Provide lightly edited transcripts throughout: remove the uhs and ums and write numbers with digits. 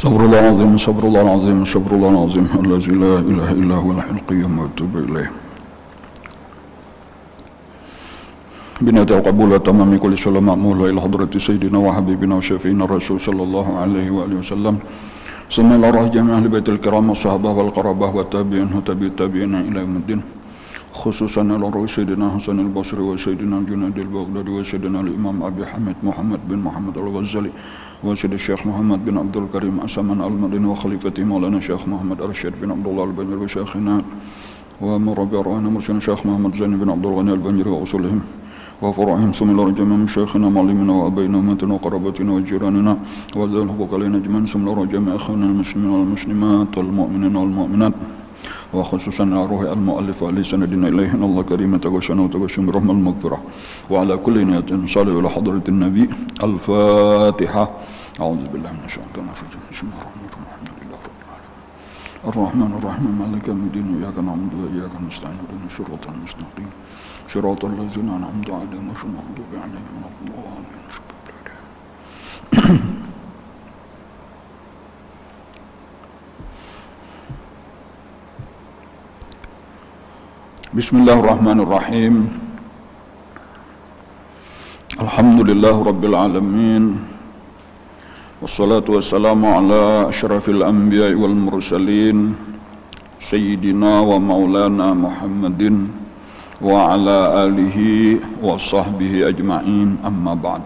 Astagfirullahaladzim, astagfirullahaladzim, astagfirullahaladzim, allazi la ilaha illa huwal hayyul qayyum wa atubu ilaih. Binati al-qabul wa tamami kulli salam ma'mul ila hadrati sayyidina wa habibina wa syafi'ina rasul sallallahu alaihi wa alihi wasallam. Summa ila roh jami' ahli baitil kiram wa sahabah wal qarabah wa tabi'in wa tabi'ina ila yaumiddin. Khususan ila roh sayyidina Hasan al-Basri wa sayyidina Junaid al-Baghdadi wa sayyidina al-Imam Abi Hamid Muhammad bin Muhammad al-Ghazali wa sayyidina Syekh Muhammad bin Abdul Karim Asaman al-Madini wa khalifati maulana Syekh Muhammad Arsyad bin Abdullah al-Banjir wa syekhina wa murabi arwahna mursyidina Syekh Muhammad Zaini bin Abdul Ghani al-Banjir wa usulihim wa furu'ihim sumila rajama min syekhina malimina wa abayna matina wa qarabatina wa jiranina wa dhal huquq alaina ajman sumila rajama akhwana al-muslimin wal muslimat wal mu'minina wal mu'minat wa khususan ruhi al-mu'allif wa li sanadina ilaihi Allah karimah taghashana wa taghashum rahmal maghfirah wa ala kulli niyatin salih ila hadratin nabi al-fatihah. A'udzu billahi minasyaitonir rajim. Bismillahirrahmanirrahim. Ar-Rahman ar-Rahim maliki yaumiddin iyyaka na'budu wa iyyaka nasta'in ihdinas siratal mustaqim siratal ladzina an'amta 'alaihim ghairil maghdubi 'alaihim waladdallin. Bismillahirrahmanirrahim. Alhamdulillah rabbil alamin. Wassalatu wassalamu ala asyrafil anbiya'i wal mursalin sayyidina wa maulana Muhammadin wa ala alihi wa sahbihi ajma'in, amma ba'd.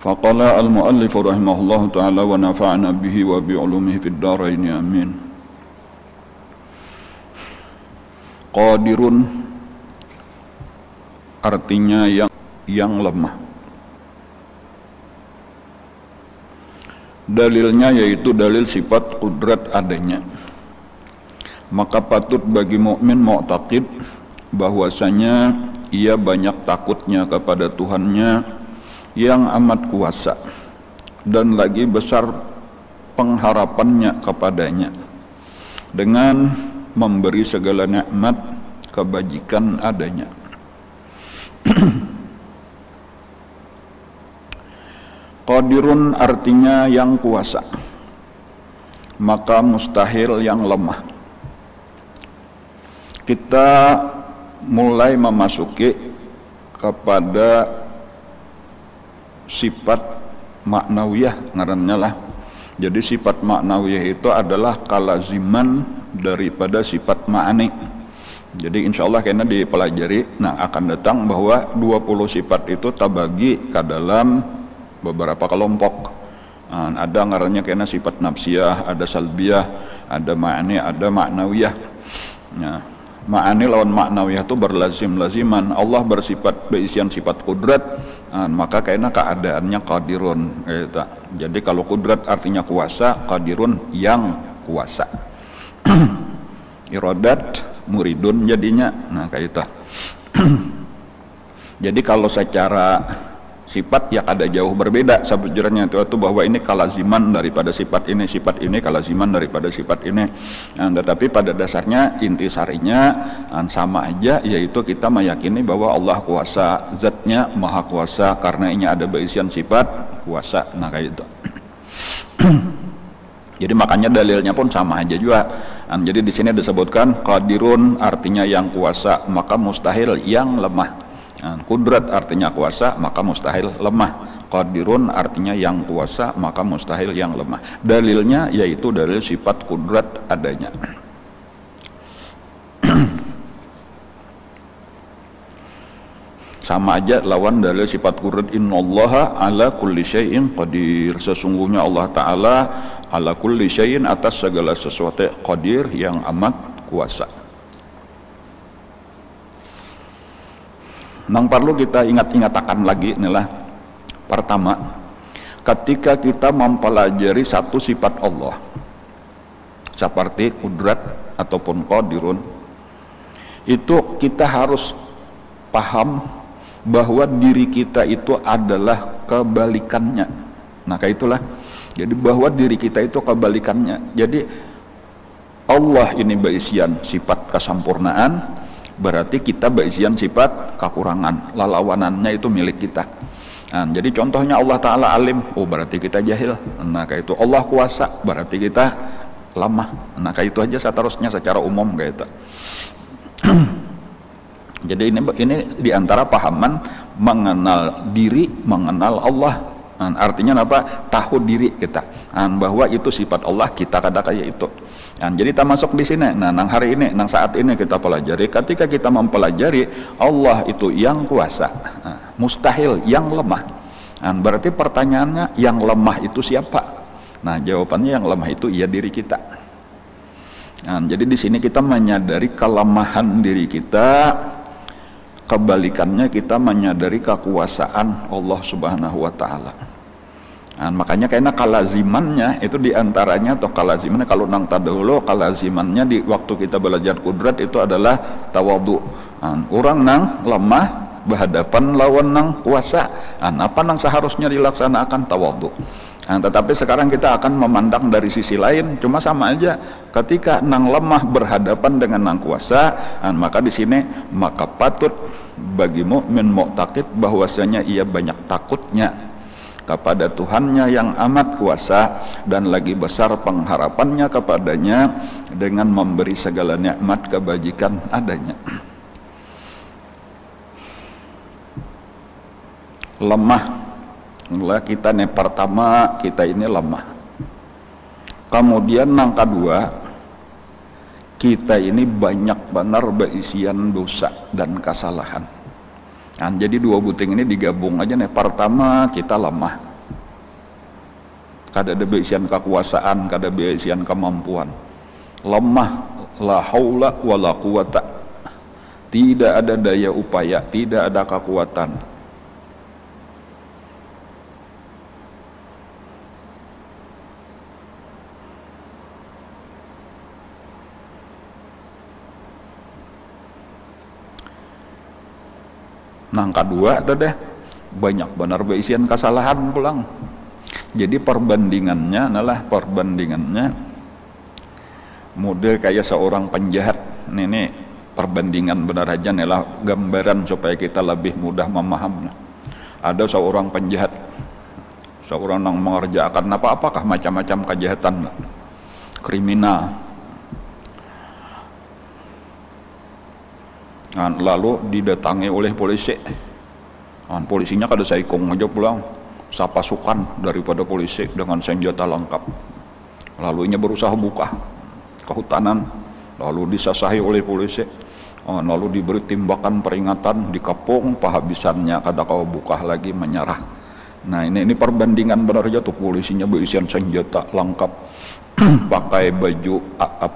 Faqala al-muallif rahimahullahu ta'ala wa nafa'ana bihi wa bi'ulumihi fid dharain amin. Qadirun artinya yang lemah. Dalilnya yaitu dalil sifat kudrat adanya. Maka patut bagi mukmin mu'taqid bahwasanya ia banyak takutnya kepada Tuhannya yang amat kuasa dan lagi besar pengharapannya kepadanya dengan memberi segala nikmat kebajikan adanya. Qadirun artinya yang kuasa, maka mustahil yang lemah. Kita mulai memasuki kepada sifat maknawiyah ngarannya lah. Jadi sifat maknawiyah itu adalah kalaziman daripada sifat ma'ani. Jadi insya Allah kayaknya dipelajari, nah akan datang bahwa 20 sifat itu terbagi ke dalam beberapa kelompok. Ada ngarannya kayaknya sifat nafsiyah, ada salbiyah, ada ma'ani, ada maknawiyah. Nah, ma'ani lawan maknawiyah itu berlazim-laziman. Allah bersifat berisian sifat kudrat, maka kayaknya keadaannya qadirun gitu. Jadi kalau kudrat artinya kuasa, qadirun yang kuasa. Iradat muridun jadinya, nah kayak itu. Jadi kalau secara sifat ya ada jauh berbeda sebetulnya itu bahwa ini kalaziman daripada sifat ini kalaziman daripada sifat ini. Nah, tetapi pada dasarnya intisarinya sama aja, yaitu kita meyakini bahwa Allah kuasa, zatnya maha kuasa karena ini ada berisian sifat kuasa. Nah kayak itu. Jadi makanya dalilnya pun sama aja juga. Jadi di sini disebutkan qadirun artinya yang kuasa, maka mustahil yang lemah. Kudrat artinya kuasa, maka mustahil lemah. Qadirun artinya yang kuasa, maka mustahil yang lemah. Dalilnya yaitu dalil sifat kudrat adanya. Sama aja lawan dalil sifat kudrat, innallaha ala kulli syai'in qadir. Sesungguhnya Allah Ta'ala ala kulli syai'in, atas segala sesuatu, qadir yang amat kuasa. Nang perlu kita ingat-ingatakan lagi inilah. Pertama, ketika kita mempelajari satu sifat Allah seperti kudrat ataupun qadirun, itu kita harus paham bahwa diri kita itu adalah kebalikannya. Nah kayak itulah. Jadi bahwa diri kita itu kebalikannya. Jadi Allah ini berisian sifat kesempurnaan, berarti kita berisian sifat kekurangan, lalawanannya itu milik kita. Jadi contohnya Allah Ta'ala alim, oh berarti kita jahil. Nah kayak itu. Allah kuasa, berarti kita lemah. Nah kayak itu aja seterusnya secara umum kayak itu. Jadi ini diantara pahaman mengenal diri, mengenal Allah. Artinya apa? Tahu diri kita. Bahwa itu sifat Allah, kita kada kayak itu. Jadi kita masuk di sini. Nah, nang hari ini, nang saat ini kita pelajari. Ketika kita mempelajari Allah itu yang kuasa, mustahil yang lemah. Berarti pertanyaannya, yang lemah itu siapa? Nah, jawabannya yang lemah itu iya diri kita. Jadi di sini kita menyadari kelemahan diri kita. Kebalikannya kita menyadari kekuasaan Allah Subhanahu wa Ta'ala. Makanya karena kalazimannya itu diantaranya, atau kalazimannya kalau nang tadahulu, kalazimannya di waktu kita belajar kudrat itu adalah tawadhu. Orang nang lemah berhadapan lawan nang kuasa. Apa nang seharusnya dilaksanakan? Tawadhu. Tetapi sekarang kita akan memandang dari sisi lain, cuma sama aja. Ketika nang lemah berhadapan dengan nang kuasa, maka di sini maka patut bagi mukmin mu'taqid bahwasanya ia banyak takutnya kepada Tuhannya yang amat kuasa, dan lagi besar pengharapannya kepadanya dengan memberi segala nikmat kebajikan adanya. Lemah. Kita nih pertama, kita ini lemah. Kemudian yang kedua, kita ini banyak benar berisian dosa dan kesalahan. Jadi dua buting ini digabung aja nih. Pertama, kita lemah. Kada ada berisian kekuasaan, kada berisian kemampuan. Lemah, la haula wala quwata. Tidak ada daya upaya, tidak ada kekuatan. Nang kedua itu deh banyak benar berisian kesalahan pulang. Jadi perbandingannya model kayak seorang penjahat. Ini perbandingan benar aja nih lah, gambaran supaya kita lebih mudah memahami. Ada seorang penjahat, seorang yang mengerjakan apakah macam-macam kejahatan, kriminal. Lalu didatangi oleh polisi. Polisinya kada saikong aja pulang, sapasukan daripada polisi dengan senjata lengkap. Lalu inya berusaha buka kehutanan, lalu disasahi oleh polisi. Lalu diberi timbakan peringatan, dikepung, pahabisannya kada kau buka lagi, menyerah. Nah ini perbandingan benar aja tuh, polisinya berisian senjata lengkap, pakai baju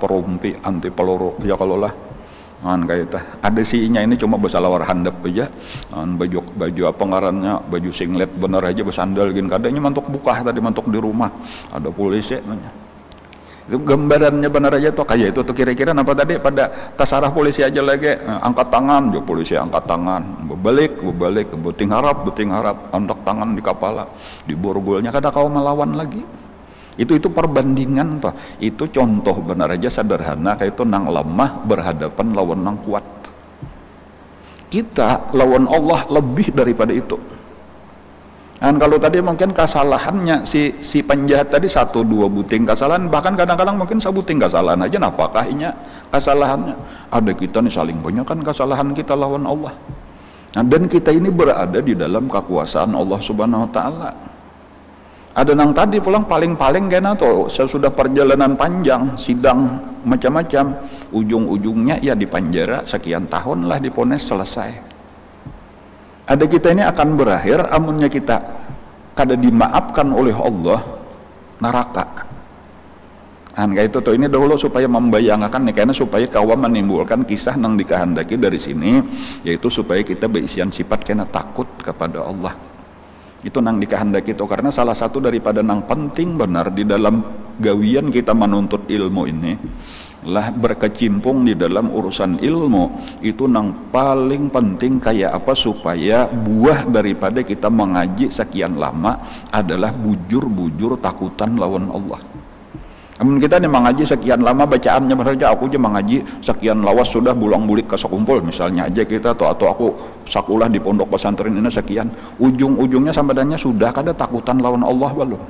rompi anti peluru ya kalau lah. Kayak itu. Ada sinya ini cuma bersalawar handap aja. Baju apa ngarannya, baju singlet bener aja bersandal gini. Kadangnya mantuk buka tadi, mantuk di rumah. Ada polisi. Itu gambarannya bener aja tuh kayak itu tuh kira-kira apa tadi pada tasarah polisi aja lagi. Angkat tangan, jo polisi angkat tangan. Berbalik, beting harap, angkat tangan di kepala, di borgolnya kada kau melawan lagi. Itu perbandingan toh. Itu contoh benar aja sederhana kayak itu nang lemah berhadapan lawan nang kuat. Kita lawan Allah lebih daripada itu. Dan kalau tadi mungkin kesalahannya si penjahat tadi 1-2 buting kesalahan, bahkan kadang-kadang mungkin sebuting kesalahan aja. Apakah inya kesalahannya? Ada kita nih saling banyak kan kesalahan kita lawan Allah. Dan kita ini berada di dalam kekuasaan Allah Subhanahu wa Ta'ala. Ada nang tadi pulang paling-paling kena tuh sesudah perjalanan panjang, sidang macam-macam, ujung-ujungnya ya di penjara sekian tahun lah, diponis selesai. Ada kita ini akan berakhir amunnya kita kada dimaafkan oleh Allah, neraka. Kayak itu tuh, ini dahulu supaya membayangkan nih, karena supaya kawan menimbulkan kisah nang dikehendaki dari sini, yaitu supaya kita berisian sifat kena takut kepada Allah. Itu nang dikehendaki itu, karena salah satu daripada nang penting benar di dalam gawian kita menuntut ilmu ini lah, berkecimpung di dalam urusan ilmu itu nang paling penting kayak apa supaya buah daripada kita mengaji sekian lama adalah bujur takutan lawan Allah. Amun kita nih mengaji sekian lama bacaannya saja, aku aja mengaji sekian lawas sudah bulang-bulik ke sekumpul misalnya aja kita, atau aku sakulah di pondok pesantren ini sekian, ujung-ujungnya sampai sudah kada takutan lawan Allah belum.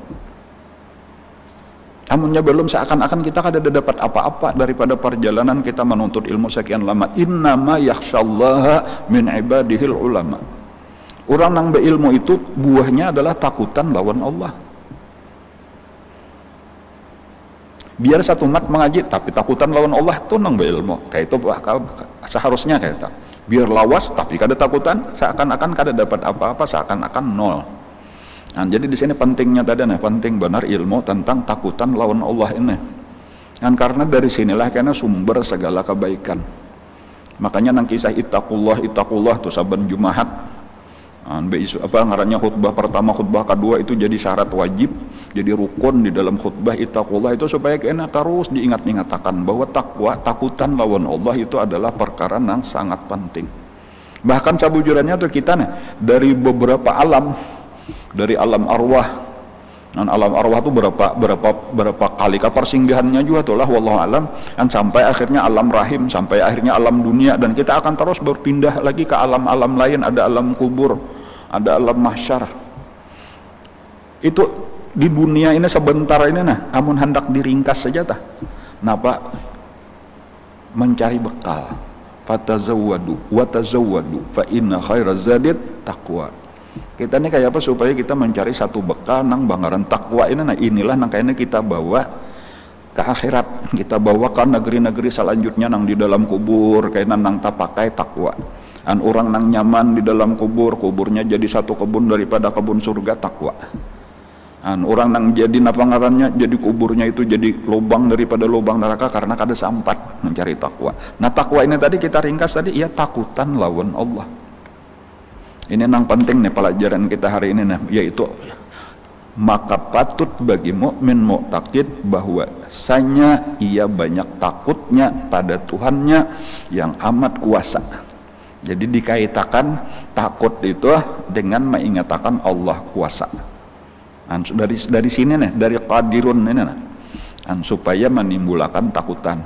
Amunnya belum, seakan-akan kita kada dapat apa-apa daripada perjalanan kita menuntut ilmu sekian lama. Innama yakhsyallaha min ibadihil ulama. Orang nang beilmu itu buahnya adalah takutan lawan Allah. Biar satu umat mengaji tapi takutan lawan Allah tuh nang beilmu. Kayak itu seharusnya kayak itu. Biar lawas tapi kada takutan, seakan-akan kada dapat apa-apa, seakan-akan nol. Nah, jadi di sini pentingnya tadi nih, penting benar ilmu tentang takutan lawan Allah ini. Dan karena dari sinilah karena sumber segala kebaikan. Makanya nang kisah ittaqullah tuh saben Jumaat. Ngarannya khutbah pertama, khutbah kedua itu jadi syarat wajib, jadi rukun di dalam khutbah ittaqullah itu supaya kena terus diingat-ingatakan bahwa takwa, takutan lawan Allah itu adalah perkara yang sangat penting. Bahkan sabujurannya tuh kita nih dari beberapa alam, dari alam arwah, dan alam arwah itu berapa kali persinggahannya juga tuh lah wallahu alam, dan sampai akhirnya alam rahim, sampai akhirnya alam dunia, dan kita akan terus berpindah lagi ke alam-alam lain. Ada alam kubur, ada alam mahsyar. Itu di dunia ini sebentar ini nah, amun hendak diringkas saja tah. Napa? Mencari bekal. Fatazawwadu wa tazawwadu fa inna khairaz zadit taqwa. Kita ini kayak apa supaya kita mencari satu bekal nang bangaran takwa ini. Nah inilah nang kayaknya kita bawa ke akhirat, kita bawa ke negeri-negeri selanjutnya nang di dalam kubur, kayaknya nang tak pakai takwa. Dan orang nang nyaman di dalam kubur, kuburnya jadi satu kebun daripada kebun surga, takwa. Dan orang nang jadi napangarannya, jadi kuburnya itu jadi lubang daripada lubang neraka karena kada sampat mencari takwa. Nah takwa ini tadi kita ringkas tadi, ya takutan lawan Allah. Ini yang penting nih pelajaran kita hari ini nih, yaitu maka patut bagi mukmin mu'taqid bahwa sanya ia banyak takutnya pada Tuhannya yang amat kuasa. Jadi dikaitakan takut itu dengan mengatakan Allah kuasa. Dan dari sini nih, dari qadirun ini nih, dan supaya menimbulkan takutan.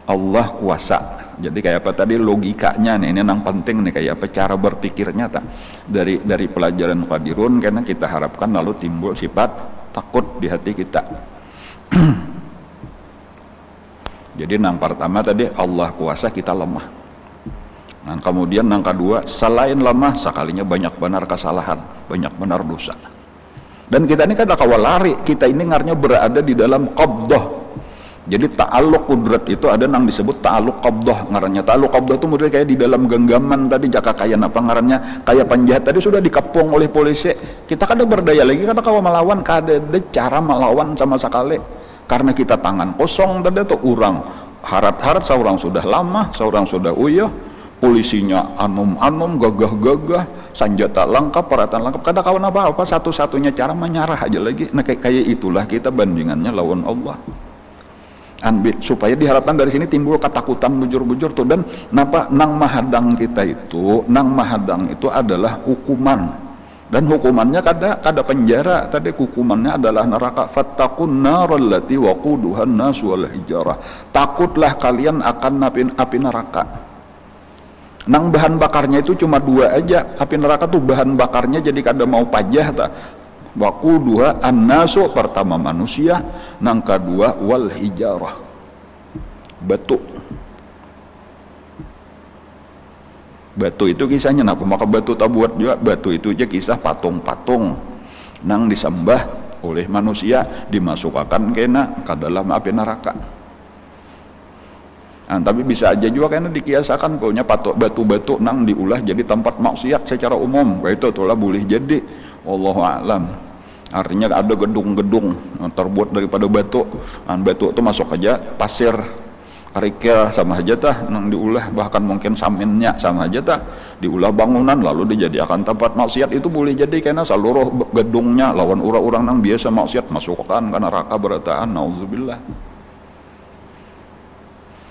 Allah kuasa. Jadi kayak apa tadi logikanya nih, ini yang penting nih, kayak apa cara berpikirnya tak dari pelajaran qadirun, karena kita harapkan lalu timbul sifat takut di hati kita. Jadi yang pertama tadi Allah kuasa, kita lemah. Nah kemudian yang kedua, selain lemah sekalinya banyak benar kesalahan, banyak benar dosa. Dan kita ini kan kawal lari, kita ini ngarnya berada di dalam qabdah. Jadi ta'alluq kudrat itu ada yang disebut ta'alluq qabdah ngarannya. Ta'alluq qabdah itu mudah kayak di dalam genggaman tadi, jaka kayak apa ngarannya, kayak penjahat tadi sudah dikepung oleh polisi. Kita kada berdaya lagi, kada kawa melawan, kada ada cara melawan sama sekali. Karena kita tangan kosong tadi tuh, orang harat-harat, seorang sudah lama, seorang sudah uyah, polisinya anum-anum, gagah-gagah, senjata lengkap, peralatan lengkap, kada kawan apa-apa, satu-satunya cara menyerah aja lagi. Nah kayak itulah kita bandingannya lawan Allah. Supaya diharapkan dari sini timbul ketakutan bujur-bujur tuh. Dan napa nang mahadang kita itu, nang mahadang itu adalah hukuman, dan hukumannya kada penjara tadi, hukumannya adalah neraka. Fattaqun narallati waquduhan nas wal hijarah. Takutlah kalian akan api neraka. Nang bahan bakarnya itu cuma dua aja, api neraka tuh bahan bakarnya jadi kada mau pajah tak. Waquduha an-nasu, pertama manusia, nang kedua wal hijarah, batu. Batu itu kisahnya napa? Maka batu tak buat juga, batu itu aja kisah patung-patung nang disembah oleh manusia, dimasukkan kena ke dalam api neraka. Nah, tapi bisa aja juga karena dikiasakan punya batu-batu nang diulah jadi tempat maksiat secara umum, itu itulah boleh jadi. Wallahu a'lam. Artinya ada gedung-gedung terbuat daripada batu, dan batu itu masuk aja pasir, kerikil sama aja tah nang diulah, bahkan mungkin saminnya sama aja tah diulah bangunan lalu dijadikan tempat maksiat, itu boleh jadi karena seluruh gedungnya lawan orang-orang nang biasa maksiat masukkan ke neraka berataan, nauzubillah.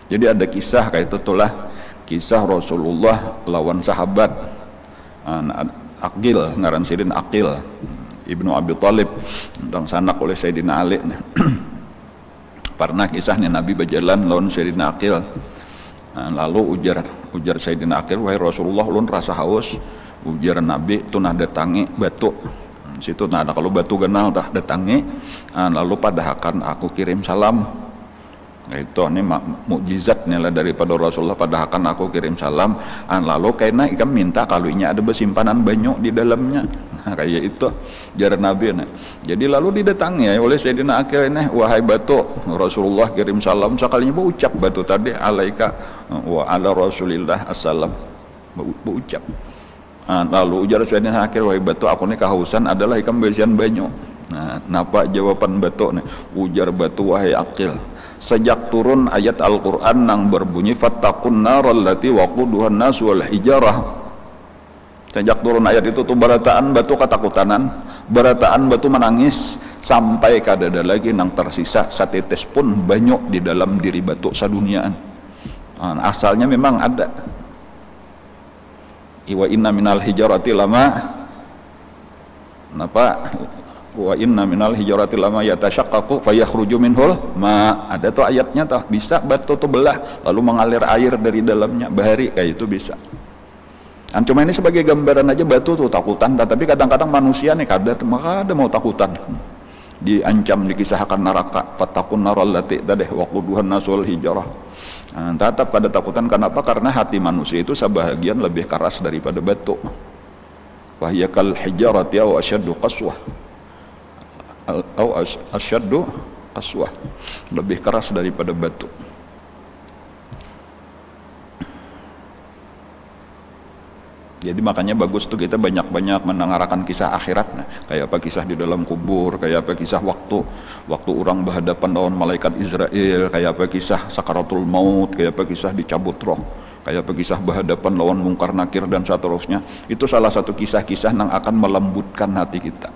Jadi ada kisah kayak itulah, kisah Rasulullah lawan sahabat Aqil, ngaran sirin Aqil Ibnu Abi Thalib, tentang sanak oleh Sayyidina Ali. Pernah kisah nih Nabi berjalan lawan Sayyidina Aqil. Lalu ujar Sayyidina Aqil, wahai Rasulullah, ulun rasa haus. Ujar Nabi, tuh nah datangi batu. Situ nah ada kalau batu genal dah datangi. Lalu padahakan aku kirim salam. Itu ini mukjizat nih lah daripada Rasulullah, padahakan aku kirim salam. Lalu karena ikam minta kalau ini ada bersimpanan banyak di dalamnya. Nah, kayak itu jar Nabi nih. Jadi lalu didatangi oleh Sayyidina Aqil ini, wahai batu, Rasulullah kirim salam. Sekalinya berucap batu tadi, alaika wa ala Rasulillah assalam, berucap. Lalu ujar Sayyidina Aqil, wahai batu, aku nih kehausan adalah ikam bersihan banyak. Nah, napa jawaban batu nih? Ujar batu, wahai Aqil, sejak turun ayat Al-Quran yang berbunyi fattaqun naral lati waquduhan nas wal hijarah. Sejak turun ayat itu tuh barataan batu ketakutanan, barataan batu menangis, sampai kadada lagi nang tersisa satetes pun banyak di dalam diri batu saduniaan. Asalnya memang ada. Wa inna minal hijarati lama wa inna minal hijarati lama yatashaqqaqu fayakhruju minhul ma. Ada tuh ayatnya tuh, bisa batu tuh belah lalu mengalir air dari dalamnya, bahari kayak itu bisa. Cuma ini sebagai gambaran aja batu tuh takutan, tapi kadang-kadang manusia nih kada mau takutan. Diancam, dikisahkan neraka, fattaqun naral lati tadeh waquduhan nasul hijarah. Tetap kada takutan. Kenapa? Karena hati manusia itu sebahagian lebih keras daripada batu. Wahyakal hijarati aw asyaddu qaswah. Asyaddu qaswah, lebih keras daripada batu. Jadi makanya bagus tuh kita banyak-banyak mendengarkan kisah akhirat. Nah, kayak apa kisah di dalam kubur, kayak apa kisah waktu orang berhadapan lawan malaikat Israel, kayak apa kisah sakaratul maut, kayak apa kisah dicabut roh, kayak apa kisah berhadapan lawan mungkar nakir dan seterusnya. Itu salah satu kisah-kisah yang akan melembutkan hati kita.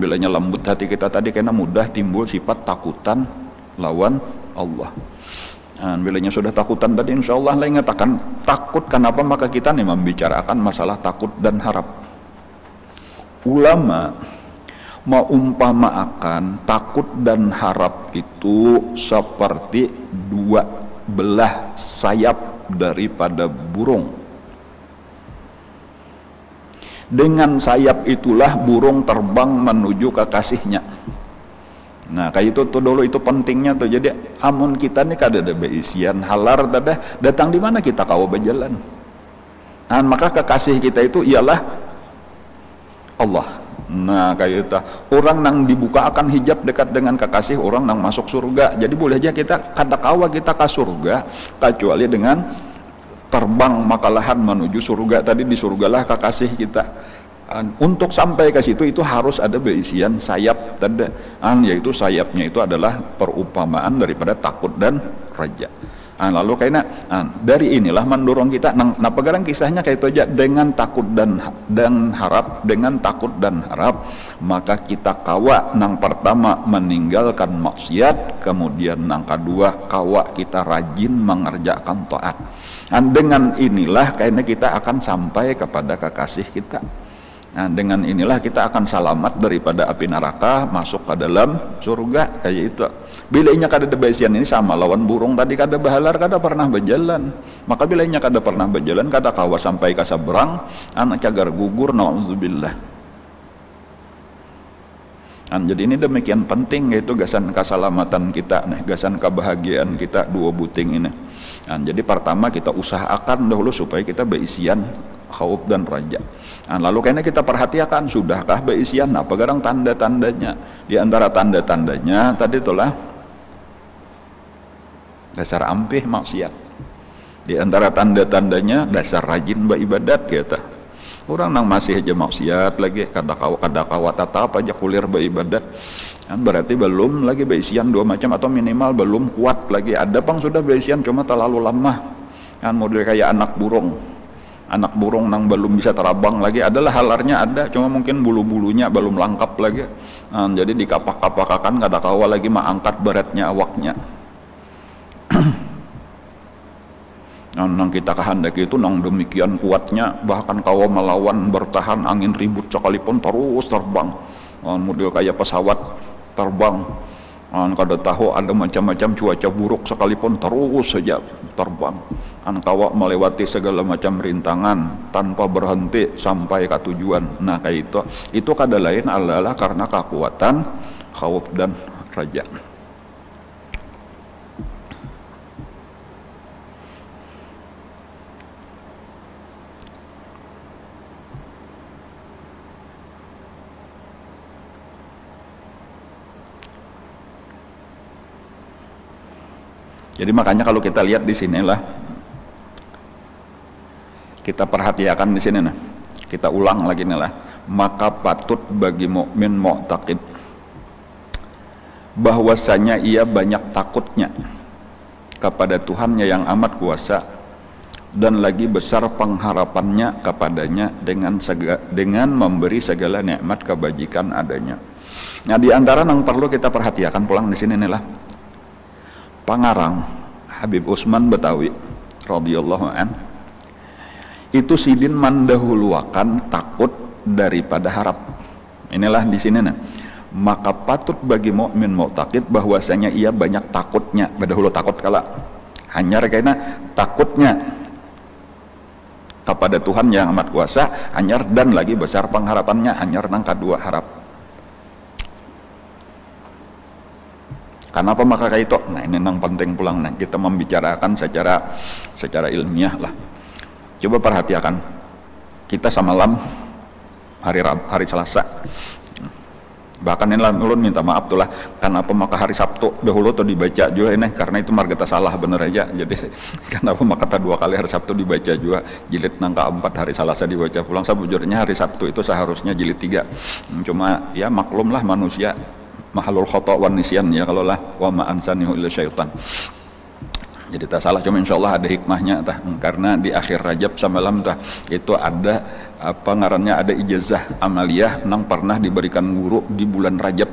Bilanya lembut hati kita tadi karena mudah timbul sifat takutan lawan Allah. Bilanya sudah takutan tadi, insya Allah lah ingatakan takut. Kenapa? Maka kita nih membicarakan masalah takut dan harap. Ulama maumpamakan takut dan harap itu seperti dua belah sayap daripada burung. Dengan sayap itulah burung terbang menuju kekasihnya. Nah kayak itu tuh dulu, itu pentingnya tuh. Jadi amun kita nih kada ada beisian halar dadah datang di mana kita kawa berjalan. Nah maka kekasih kita itu ialah Allah. Nah kayak itu orang nang dibuka akan hijab dekat dengan kekasih, orang nang masuk surga. Jadi boleh aja kita kada kawa kita ke surga kecuali dengan terbang makalahan menuju surga. Tadi di surgalah kekasih kita. Untuk sampai ke situ itu harus ada beisian sayap tadi, yaitu sayapnya itu adalah perumpamaan daripada takut dan raja. Lalu kayaknya dari inilah mendorong kita. Nah pegarang kisahnya kayak itu aja, dengan takut dan harap, dengan takut dan harap maka kita kawa nang pertama meninggalkan maksiat, kemudian nang kedua kawa kita rajin mengerjakan taat. Dengan inilah kayaknya kita akan sampai kepada kekasih kita. Nah, dengan inilah kita akan selamat daripada api neraka, masuk ke dalam surga kayak itu. Bilainya kada debasian ini sama lawan burung tadi, kada bahalar, kada pernah berjalan. Maka bilainya kada pernah berjalan, kada kawa sampai ke seberang, anak cagar gugur, na'udzubillah. Jadi ini demikian penting, yaitu gasan keselamatan kita, gasan kebahagiaan kita dua buting ini. Jadi pertama kita usahakan dahulu supaya kita beisian khauf dan raja. Lalu kayaknya kita perhatikan, sudahkah beisian? Apa garang tanda-tandanya? Di antara tanda-tandanya tadi itulah dasar ampih maksiat. Di antara tanda-tandanya dasar rajin beribadat kita. Orang nang masih aja maksiat lagi, kada kawa tatap aja kulir beribadat, berarti belum lagi beisian dua macam, atau minimal belum kuat lagi. Ada pang sudah beisian cuma terlalu lama, model kayak anak burung nang belum bisa terbang lagi. Adalah halarnya ada, cuma mungkin bulu-bulunya belum lengkap lagi. Jadi dikapak-kapakakan kada kawa lagi mengangkat beratnya awaknya. Nang kita kehendaki itu nang demikian kuatnya, bahkan kawa melawan bertahan angin ribut sekalipun terus terbang, model kayak pesawat terbang. Kada tahu ada macam-macam cuaca buruk sekalipun terus saja terbang. Kawa melewati segala macam rintangan tanpa berhenti sampai ke tujuan. Nah kayak itu kada lain adalah karena kekuatan khauf dan raja. Jadi makanya kalau kita lihat di sinilah, kita perhatikan di sini nah, kita ulang lagi nih lah, maka patut bagi mukmin mu'taqid bahwasanya ia banyak takutnya kepada Tuhannya yang amat kuasa dan lagi besar pengharapannya kepadanya dengan memberi segala nikmat kebajikan adanya. Nah di antara yang perlu kita perhatikan pulang di sini nih lah, Pangarang Habib Usman Betawi radhiyallahu an itu sidin mendahuluakan takut daripada harap. Inilah di sini nah, maka patut bagi mukmin mu'taqid bahwasanya ia banyak takutnya, berdahulu takut kala hanyar karena takutnya kepada Tuhan yang amat kuasa hanyar dan lagi besar pengharapannya hanyar nang kedua harap. Kenapa maka kayak itu? Nah ini yang penting pulang nah, kita membicarakan secara ilmiah lah. Coba perhatikan, kita semalam hari Selasa, bahkan ini lah ulun minta maaf tuh lah, kenapa maka hari Sabtu dahulu tuh dibaca juga ini, karena itu marga salah bener aja. Jadi kenapa maka dua kali hari Sabtu dibaca juga, jilid nangka 4 hari Selasa dibaca pulang. Sebujurnya hari Sabtu itu seharusnya jilid 3, cuma ya maklum lah manusia mahalul khata' wan nisyan ya, kalau lah wa ma ansanihu illa syaitan. Jadi tak salah, cuma insyaallah ada hikmahnya tah, karena di akhir Rajab semalam tah itu ada apa ngarannya, ada ijazah amaliyah nang pernah diberikan guru di bulan Rajab.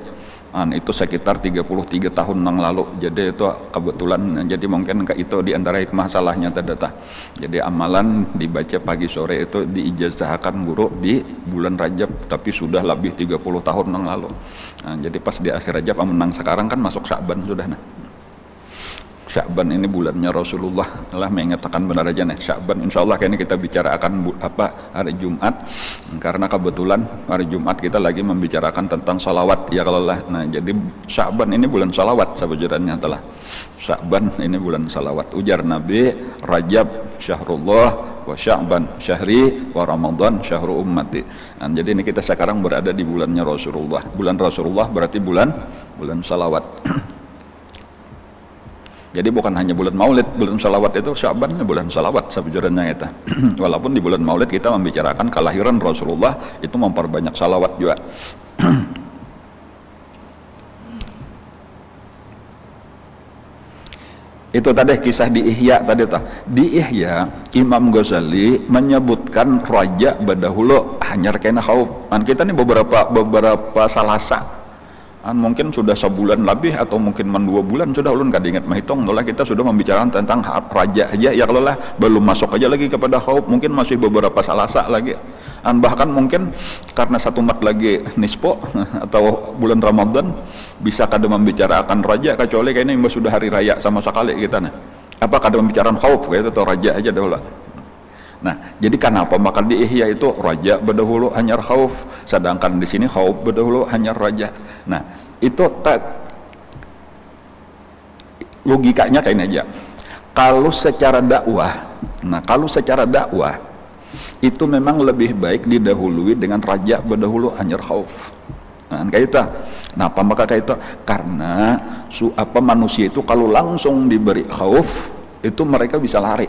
Itu sekitar 33 tahun yang lalu. Jadi itu kebetulan, jadi mungkin itu di antara hikmah salahnya terdata. Jadi amalan dibaca pagi sore itu diijazahkan guru di bulan Rajab, tapi sudah lebih 30 tahun yang lalu. Jadi pas di akhir Rajab menang sekarang kan masuk Sya'ban sudah nah. Sya'ban ini bulannya Rasulullah lah, mengatakan benar aja nih Sya'ban insyaallah kayaknya kita bicara akan hari Jumat, karena kebetulan hari Jumat kita lagi membicarakan tentang salawat ya kalau lah. Nah jadi Sya'ban ini bulan salawat sebenarnya, telah Sya'ban ini bulan salawat. Ujar Nabi, Rajab syahrullah wa Sya'ban syahri wa Ramadan syahru ummati. Nah, jadi ini kita sekarang berada di bulannya Rasulullah. Bulan Rasulullah berarti bulan salawat. Jadi bukan hanya bulan maulid, bulan salawat itu Sya'ban bulan salawat sebenarnya kita. Walaupun di bulan maulid kita membicarakan kelahiran Rasulullah, itu memperbanyak salawat juga. Itu tadi kisah di Ihya tadi tah. Di Ihya Imam Ghazali menyebutkan raja berdahulu hanyar kena khauf. Kita nih beberapa salasa. Mungkin sudah sebulan lebih atau mungkin 2 bulan sudah ulun kada ingat menghitung lah, kita sudah membicarakan tentang raja aja ya kalau lah, belum masuk aja lagi kepada khauf, mungkin masih beberapa salasa lagi. Bahkan mungkin karena satu mat lagi nispo atau bulan Ramadan bisa kada membicarakan raja, kecuali kayaknya sudah hari raya sama sekali kita nah. Apa kada membicarakan khauf gitu atau raja aja dahulu. Nah, jadi kenapa maka di Ihya itu raja berdahulu hanyar khauf, sedangkan di sini khauf berdahulu hanyar raja. Nah, itu logikanya kayak aja. Kalau secara dakwah, itu memang lebih baik didahului dengan raja berdahulu hanyar khauf. Nah, kayak itu. Kenapa maka kayak itu? Karena manusia itu kalau langsung diberi khauf, itu mereka bisa lari.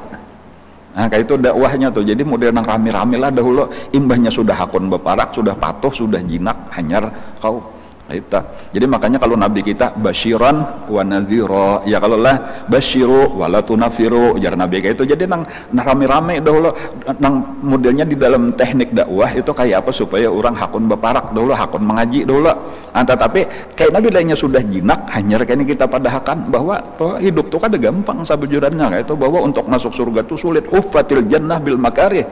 Nah kayak itu dakwahnya tuh. Jadi model yang rame-rame lah dahulu, imbahnya sudah hakun beparak, sudah patuh, sudah jinak hanyar kau itu. Jadi makanya kalau Nabi kita basyiran wa nadhira, ya kalau lah basyiru wa la tunafiru, ujar Nabi kayak itu. Jadi nang rame-rame dahulu, nang modelnya di dalam teknik dakwah itu kayak apa supaya orang hakun beparak dahulu, hakun mengaji dahulu. Tetapi kayak Nabi lainnya sudah jinak hanyar kayak ini kita padahakan bahwa hidup tuh kada gampang sabujurannya kayak itu, bahwa untuk masuk surga tuh sulit. Uffatil jannah bil makarih.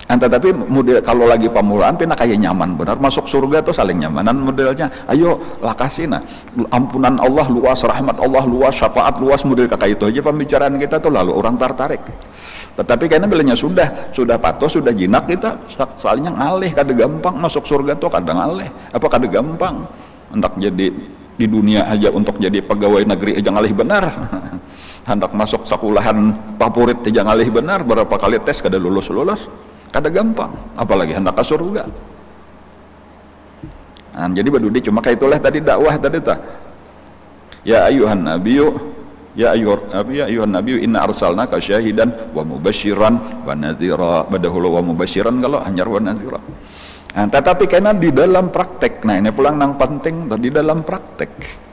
Tetapi model kalau lagi pamulaan pina kayak nyaman benar masuk surga tuh saling nyamanan modelnya. Ayo lakasina ampunan Allah luas, rahmat Allah luas, syafaat luas, model kayak itu aja pembicaraan kita tuh lalu orang tertarik. Tetapi karena bilanya sudah patuh, sudah jinak kita salingnya ngalih kada gampang masuk surga tuh kada ngalih. Apa kada gampang? Hendak jadi di dunia aja untuk jadi pegawai negeri aja ngalih benar. Hendak masuk sekolahan favorit aja ngalih benar, berapa kali tes kada lulus kada gampang, apalagi hendak ke surga. Jadi badudi cuma kayak itulah tadi dakwah tadi ta. Ya ayuhan nabiyyu inna arsalnaka syahidan wa mubasyiran wa nadhira. Badahulu wa mubasyiran kalau hanyar wa nadhira. Tetapi karena di dalam praktek, nah ini pulang nang penting di dalam praktek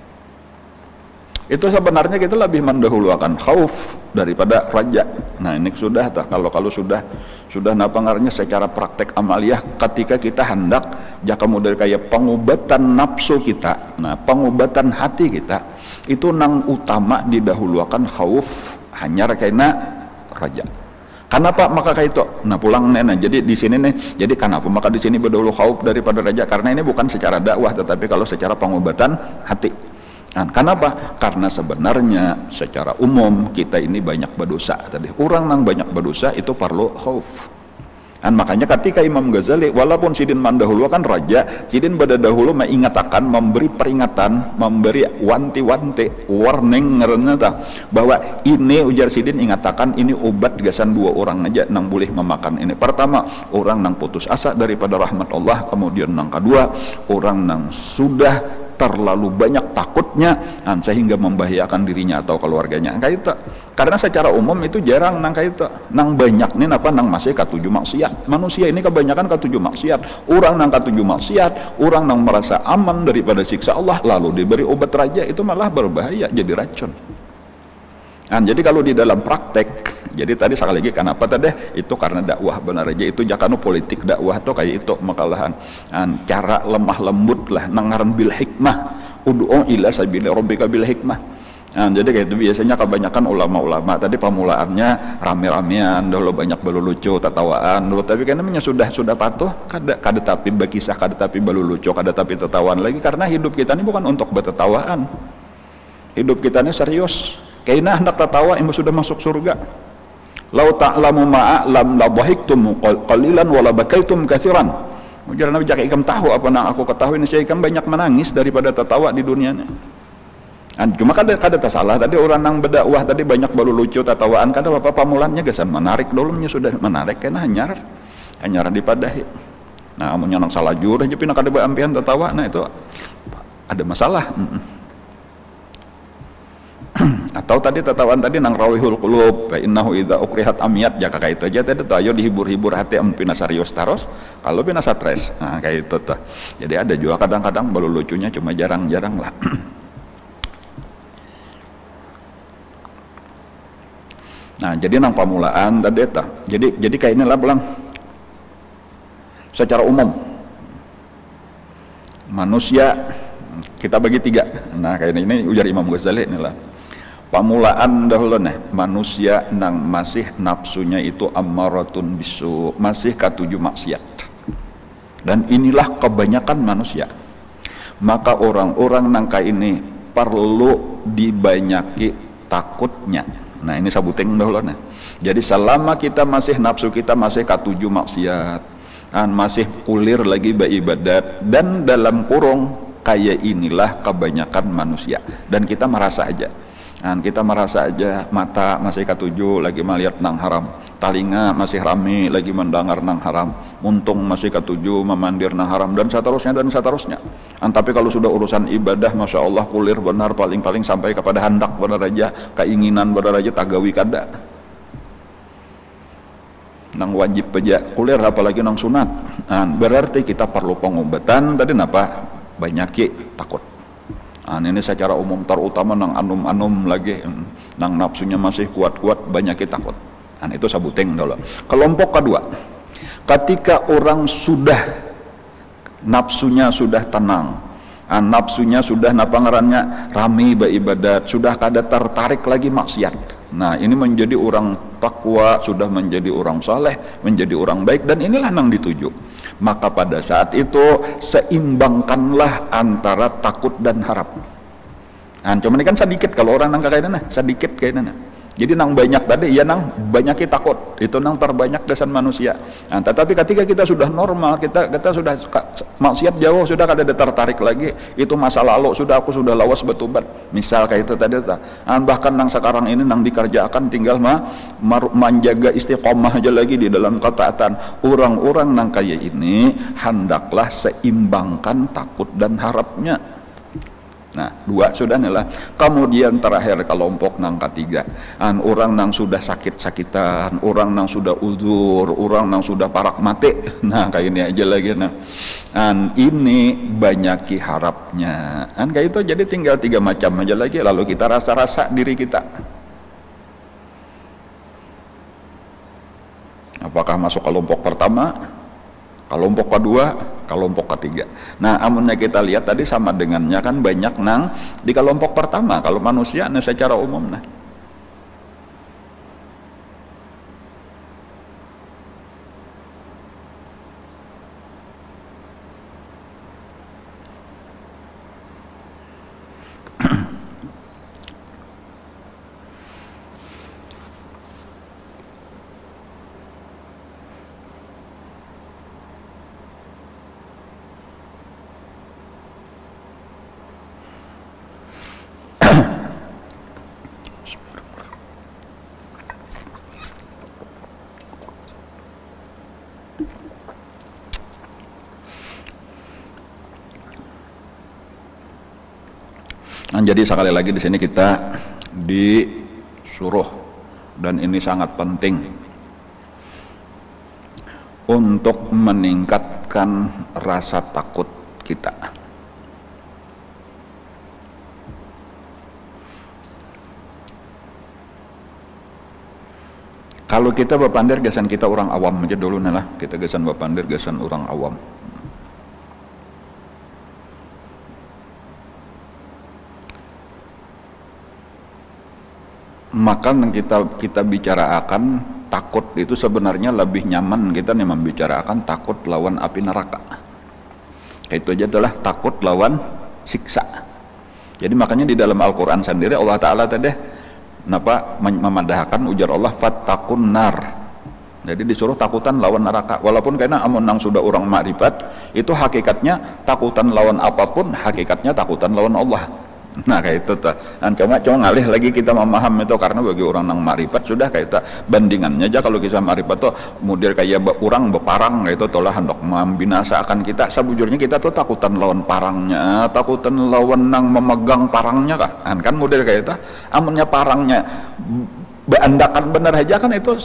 itu sebenarnya kita lebih mendahulukan khauf daripada raja. Nah ini sudah kalau sudah napangarnya secara praktek amaliyah ketika kita hendak jaka model kayak pengobatan nafsu kita, nah pengobatan hati kita itu nang utama didahulukan khauf hanya karena raja. Kenapa maka kayak itu? Nah pulang nena. Jadi di sini nih. Jadi kenapa maka di sini berdahulu khauf daripada raja? Karena ini bukan secara dakwah, tetapi kalau secara pengobatan hati. Kenapa? Karena sebenarnya secara umum kita ini banyak berdosa. Tadi orang yang banyak berdosa itu perlu khauf. Makanya ketika Imam Ghazali walaupun sidin mendahulukan raja, sidin pada dahulu mengatakan, memberi peringatan, memberi wanti-wanti, warning ngerana bahwa ini ujar sidin ingatakan ini obat gasan dua orang aja nang boleh memakan ini. Pertama, orang nang putus asa daripada rahmat Allah, kemudian nang kedua, orang nang sudah terlalu banyak takutnya sehingga membahayakan dirinya atau keluarganya. Karena secara umum itu jarang nang kayak itu. Nang banyak nih apa nang masih katujuh maksiat. Manusia ini kebanyakan katujuh maksiat. Orang nang katujuh maksiat, orang nang merasa aman daripada siksa Allah lalu diberi obat raja itu malah berbahaya jadi racun. Jadi kalau di dalam praktek, jadi tadi sekali lagi kenapa tadi itu karena dakwah benar aja itu jakanu politik dakwah tuh kayak itu makalahan cara lemah lembut lah nangaran bil hikmah ud'u ila sabili rabbika bil hikmah. Jadi kayak itu biasanya kebanyakan ulama-ulama tadi pemulaannya rame-ramean dulu banyak belulucu tatawaan dulu, tapi karena sudah patuh kada tapi berkisah kada tapi belulucu kada tapi tatawaan lagi karena hidup kita ini bukan untuk bertatawaan, hidup kita ini serius. Kayaknya hendak tertawa ibu sudah masuk surga. Lau ta'lamu ma'a'lam la dhahiktum qalilan wa la bakaitum katsiran. Ujar Nabi jika ikam tahu apa yang aku ketahui ini saya ikam banyak menangis daripada tertawa di dunianya. Cuma kada salah tadi orang nang berdakwah tadi banyak baru lucu tertawaan kada apa pamulannya gasan menarik dulunya sudah menarik karena hanyar dipadahi. Nah amunnya nang salah jur aja pina kada ampian tertawa nah itu ada masalah. Atau tadi tatawan tadi nang rawihul qulub fa innahu idza ukrihat amiyat jaka kayak itu aja tadi tuh ayo dihibur-hibur hati pina serius taros kalau pina stres nah kayak itu tuh. Jadi ada juga kadang-kadang baru lucunya cuma jarang-jarang lah. Nah jadi nang pamulaan tadi tuh jadi kayak inilah pulang secara umum manusia kita bagi tiga. Nah kayak ini ujar Imam Ghazali inilah pamulaan dahulu nih manusia nang masih nafsunya itu ammaratun bisu, masih katujuh maksiat, dan inilah kebanyakan manusia. Maka orang-orang nang kayak ini perlu dibanyaki takutnya. Nah ini sabuting dahulu nih. Jadi selama kita masih nafsu kita masih katujuh maksiat, masih kulir lagi beribadat dan dalam kurung kayak inilah kebanyakan manusia dan kita merasa aja. Kita merasa aja mata masih katujuh lagi melihat nang haram, talinga masih rame lagi mendengar nang haram, muntung masih katujuh memandir nang haram dan seterusnya. Tapi kalau sudah urusan ibadah masya Allah kulir benar paling-paling sampai kepada hendak benar aja keinginan benar aja tagawi kada nang wajib aja kulir apalagi nang sunat. Berarti kita perlu pengobatan tadi napa banyaki takut. Ini secara umum terutama nang anum-anum lagi nang nafsunya masih kuat-kuat banyak takut. Itu sabuting dulu. Kelompok kedua, ketika orang sudah nafsunya sudah tenang, Nafsunya sudah napa ngarannya rami beribadat, sudah kada tertarik lagi maksiat. Nah ini menjadi orang takwa, sudah menjadi orang saleh, menjadi orang baik, dan inilah yang dituju. Maka pada saat itu seimbangkanlah antara takut dan harap. Nah, cuman ini kan sedikit kalau orang nang kayak nah, sedikit kayaknya. Jadi nang banyak tadi ya nang banyaknya takut, itu nang terbanyak kesan manusia. Nah, tetapi ketika kita sudah normal, kita sudah maksiat jauh, sudah kada ada tertarik lagi, itu masa lalu, sudah aku sudah lawas bertobat. Misal kayak itu tadi, bahkan nang sekarang ini nang dikerjakan tinggal menjaga istiqomah aja lagi di dalam ketaatan. Orang-orang nang kayak ini hendaklah seimbangkan takut dan harapnya. Nah, dua sudah nih. Kemudian terakhir kelompok nang ketiga, orang nang sudah sakit-sakitan, orang nang sudah uzur, orang nang sudah parak mati. Nah, kayak ini aja lagi. Nah, ini banyaki harapnya. Kayak itu jadi tinggal 3 macam aja lagi. Lalu kita rasa-rasa diri kita. Apakah masuk kelompok pertama, kelompok kedua, kelompok ketiga. Nah, amunnya kita lihat tadi sama dengannya kan banyak nang di kelompok pertama kalau manusia nah secara umum nah. Nah, jadi sekali lagi di sini kita disuruh, dan ini sangat penting untuk meningkatkan rasa takut kita. Kalau kita bepandir gasan kita orang awam aja dulu lah, kita gasan bepandir gasan orang awam. Maka kita bicarakan takut itu sebenarnya lebih nyaman kita nih membicarakan takut lawan api neraka. Itu aja adalah takut lawan siksa. Jadi makanya di dalam Al-Quran sendiri Allah Ta'ala tadi memadahkan ujar Allah fattaqun nar. Jadi disuruh takutan lawan neraka. Walaupun karena amun nang sudah orang makrifat itu hakikatnya takutan lawan apapun, hakikatnya takutan lawan Allah. Nah kayak itu tuh. Dan cuma ngalih lagi kita memaham itu, karena bagi orang nang marifat sudah kayak itu bandingannya aja. Kalau kisah marifat tuh mudir kayak orang beparang kayak itu telah hendak membinasakan kita. Sebujurnya kita tuh takutan lawan parangnya, takutan lawan nang memegang parangnya kan mudir kayak itu. Amunnya parangnya beandakan bener aja kan itu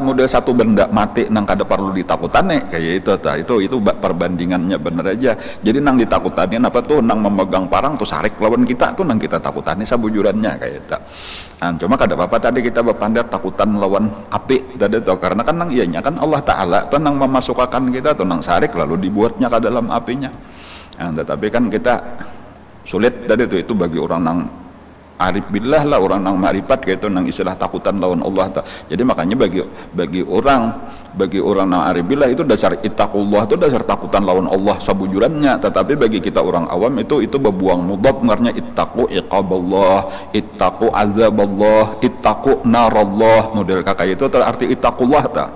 model satu benda mati nang kada perlu ditakutane kayak itu perbandingannya bener aja. Jadi nang ditakutane apa tuh nang memegang parang tuh sarik lawan kita tuh nang kita takutane sabujurannya kayak itu. Nah, cuma kada apa-apa tadi kita berpandar takutan lawan api tadi tuh, karena kan nang ianya kan Allah Ta'ala tuh nang memasukkan kita tuh nang sarik lalu dibuatnya ke dalam apinya. Nah, tetapi kan kita sulit tadi tuh, itu bagi orang nang arif billah lah, orang nang ma'rifat kayak itu nang istilah takutan lawan Allah ta. Jadi makanya bagi orang nang arif billah itu dasar ittaqullah, itu dasar takutan lawan Allah sabujurannya. Tetapi bagi kita orang awam itu bebuang mudhaf ngarnya ittaqu iqaballah, ittaqu azaballah, ittaqu narallah, model kakak itu arti ittaqullah ta.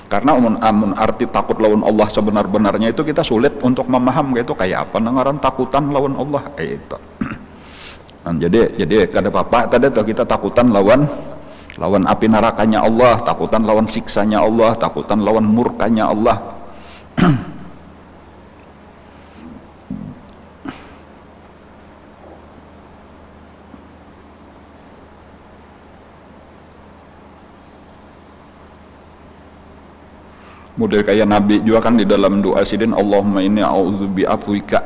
Karena amun arti takut lawan Allah sebenar-benarnya itu kita sulit untuk memaham kayak itu kayak apa ngaran takutan lawan Allah kayak itu. Nah, jadi kada apa-apa tadi tuh kita takutan lawan api nerakanya Allah, takutan lawan siksanya Allah, takutan lawan murkanya Allah. Model kayak Nabi juga kan di dalam doa sidin Allahumma inni a'udzu bi'afwika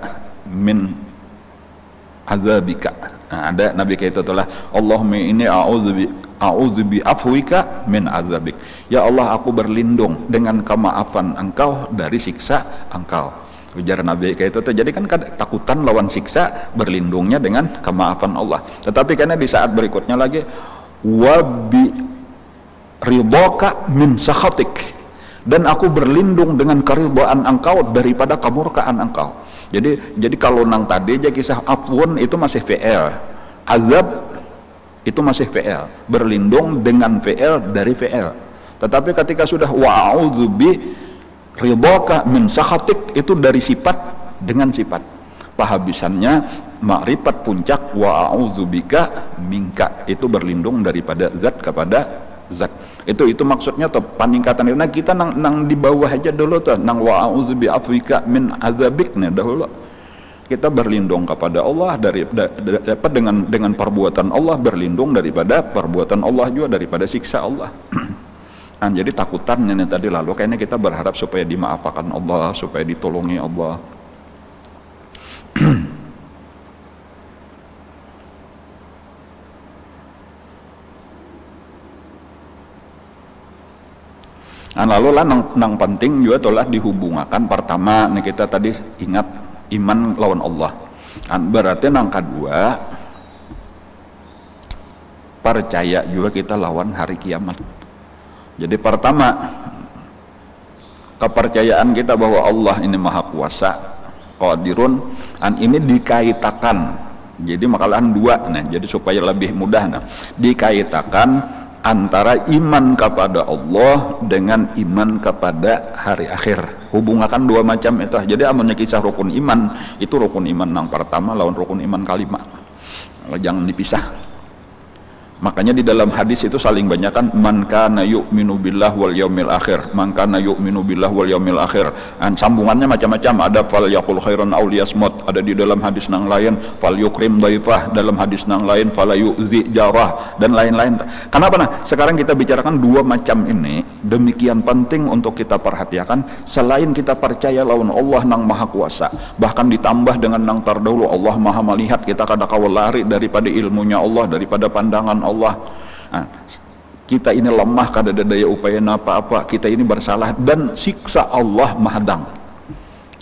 min azabika. Nah, ada Nabi kayak itu telah Allahumma inni a'udzu bi'afwika min azabik. Ya Allah, aku berlindung dengan kemaafan Engkau dari siksa Engkau. ujar Nabi kayak itu tuh. Jadi kan takutan lawan siksa, berlindungnya dengan kemaafan Allah. Tetapi karena di saat berikutnya lagi wabi ridhaka min sakhatik, dan aku berlindung dengan keridhaan engkau daripada kemurkaan engkau. Jadi kalau nang tadi aja kisah afwan itu masih VL, azab itu masih VL, berlindung dengan VL dari VL. Tetapi ketika sudah wa'udzubi ridhaka min sakhatik, itu dari sifat dengan sifat. Pahabisannya makrifat puncak wa'udzubika minka, itu berlindung daripada zat kepada zat. Itu maksudnya tuh peningkatan. Nah kita nang di bawah aja dulu tuh, nang wa'udzubi afwika min azabik nih dahulu. Kita berlindung kepada Allah dengan perbuatan Allah, berlindung daripada perbuatan Allah juga, daripada siksa Allah. Nah, jadi takutannya nih tadi, lalu kayaknya kita berharap supaya dimaafkan Allah, supaya ditolongi Allah. Nah, lalu lah nang penting juga telah dihubungkan pertama nih, kita tadi ingat iman lawan Allah. Berarti nang kedua percaya juga kita lawan hari kiamat. Jadi pertama kepercayaan kita bahwa Allah ini maha kuasa, qadirun, ini dikaitakan. Jadi makalan dua, nah jadi supaya lebih mudah, nah dikaitakan antara iman kepada Allah dengan iman kepada hari akhir. Hubungkan dua macam itu. Jadi amunnya kisah rukun iman, itu rukun iman yang pertama lawan rukun iman kelima, jangan dipisah. Makanya di dalam hadis itu saling banyakkan man kana yu'minu billah wal yaumil akhir, man kana yu'minu billah wal yaumil akhir. Sambungannya macam-macam, ada fal yaqul khairan aw liyasmut, ada di dalam hadis nang lain fal yukrim dhaifah, dalam hadis nang lain fala yu'zi jarah, dan lain-lain. Kenapa nah? Sekarang kita bicarakan dua macam ini, demikian penting untuk kita perhatikan. Selain kita percaya lawan Allah nang maha kuasa, bahkan ditambah dengan nang terdahulu Allah maha melihat, kita kada kawal lari daripada ilmunya Allah, daripada pandangan Allah. Nah, kita ini lemah, kada ada daya upaya apa-apa, kita ini bersalah, dan siksa Allah mahadang.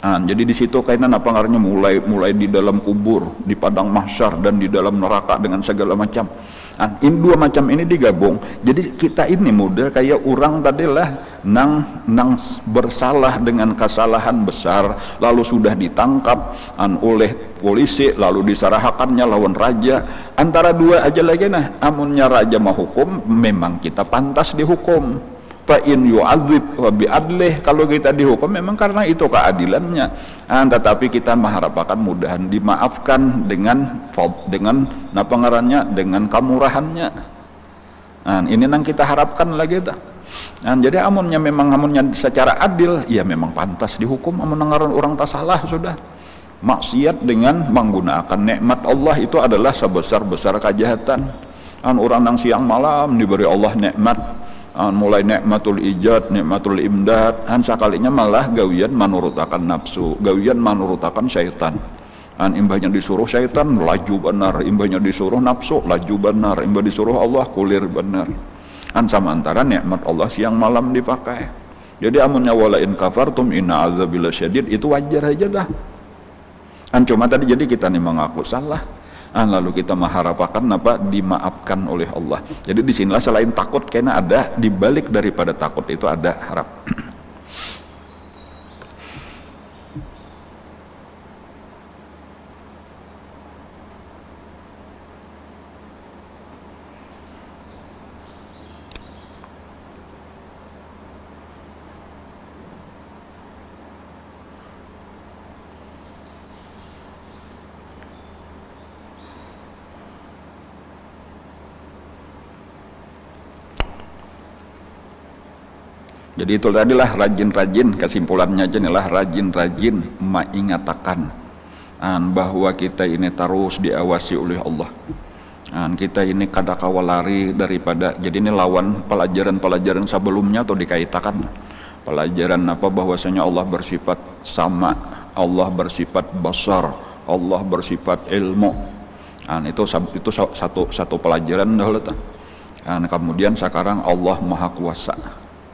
Nah, jadi di situ kaitan apa ngarannya, mulai di dalam kubur, di padang mahsyar, dan di dalam neraka dengan segala macam. Nah, ini dua macam ini digabung. Jadi kita ini model kayak orang tadi lah nang bersalah dengan kesalahan besar, lalu sudah ditangkap oleh polisi, lalu disarahakannya lawan raja. Antara dua aja lagi, nah amunnya raja mau hukum, memang kita pantas dihukum. Fa in yu'adzib wa bi'adlih, kalau kita dihukum memang karena itu keadilannya. Tetapi kita mengharapkan mudahan dimaafkan dengan apa ngarannya, dengan kemurahannya. Ini yang kita harapkan lagi dah. Jadi amunnya secara adil, ya memang pantas dihukum. Amun ngaran orang tak salah sudah. Maksiat dengan menggunakan nikmat Allah itu adalah sebesar-besar kejahatan. Orang yang siang malam diberi Allah nikmat, mulai nikmatul ijad, nikmatul imdad, sakalinya malah gawian menurutakan nafsu, gawian menurutakan syaitan. Imbahnya disuruh syaitan laju benar, imbahnya disuruh nafsu laju benar, imbah disuruh Allah kulir benar. Sama antara nikmat Allah siang malam dipakai. Jadi amunnya wala in kafartum inna azabil syadid, itu wajar aja dah. Cuma tadi jadi kita nih mengaku salah, lalu kita mengharapkan apa, dimaafkan oleh Allah. Jadi disinilah selain takut, karena ada dibalik daripada takut itu ada harap. Jadi itu tadilah rajin-rajin, kesimpulannya aja nih lah, rajin-rajin mengatakan bahwa kita ini terus diawasi oleh Allah. Kita ini kada kawal lari daripada, jadi ini lawan pelajaran-pelajaran sebelumnya atau dikaitakan pelajaran apa, bahwasanya Allah bersifat sama, Allah bersifat basar, Allah bersifat ilmu. Itu satu pelajaran dahulu. Kemudian sekarang Allah maha kuasa,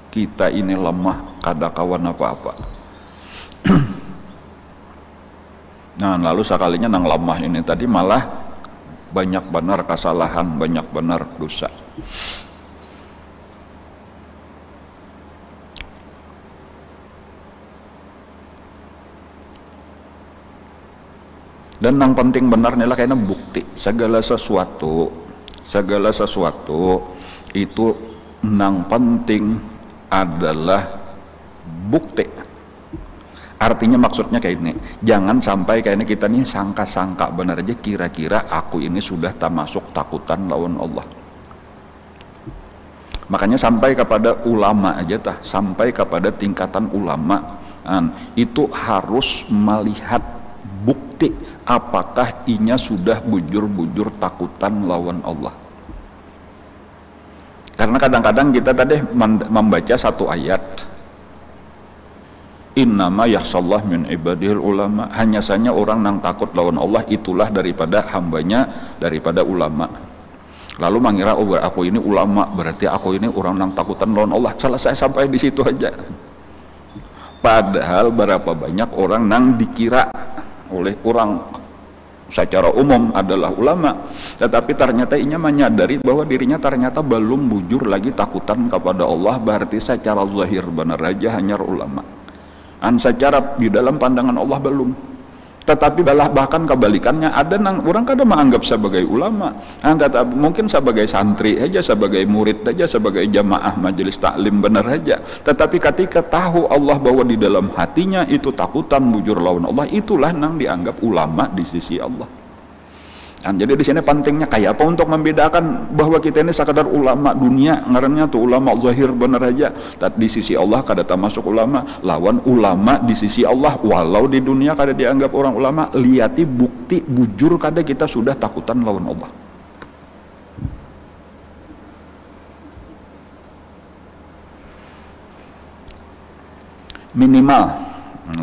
kita ini lemah, kada kawan apa-apa. Nah lalu sekalinya nang lemah ini tadi malah banyak benar kesalahan, banyak benar dosa. Dan yang penting benar nih lah kayaknya bukti segala sesuatu itu yang penting adalah bukti. Artinya maksudnya kayak ini, jangan sampai kayaknya kita nih sangka-sangka benar aja kira-kira aku ini sudah termasuk takutan lawan Allah. Makanya sampai kepada ulama aja sampai kepada tingkatan ulama itu harus melihat bukti apakah inya sudah bujur-bujur takutan lawan Allah. Karena kadang-kadang kita tadi membaca satu ayat, innama yakhshallah min ibadihil ulama, hanya saja orang yang takut lawan Allah itulah daripada hambanya, daripada ulama. Lalu mengira oh aku ini ulama berarti aku ini orang yang takutan lawan Allah, selesai sampai di situ aja. Padahal berapa banyak orang yang dikira oleh orang secara umum adalah ulama, tetapi ternyata inya menyadari bahwa dirinya ternyata belum bujur lagi takutan kepada Allah, berarti secara zahir benar aja hanya ulama. Secara di dalam pandangan Allah belum. Tetapi bahkan kebalikannya, ada orang kadang menganggap sebagai ulama, mungkin sebagai santri aja, sebagai murid aja, sebagai jamaah majelis taklim benar aja. Tetapi ketika tahu Allah bahwa di dalam hatinya itu takutan bujur lawan Allah, itulah yang dianggap ulama di sisi Allah. Jadi di sini pentingnya kayak apa untuk membedakan bahwa kita ini sekadar ulama dunia, ngarannya tuh ulama zahir benar aja. Di sisi Allah kada termasuk ulama, lawan ulama di sisi Allah walau di dunia kada dianggap orang ulama, lihati bukti bujur kada kita sudah takutan lawan Allah. Minimal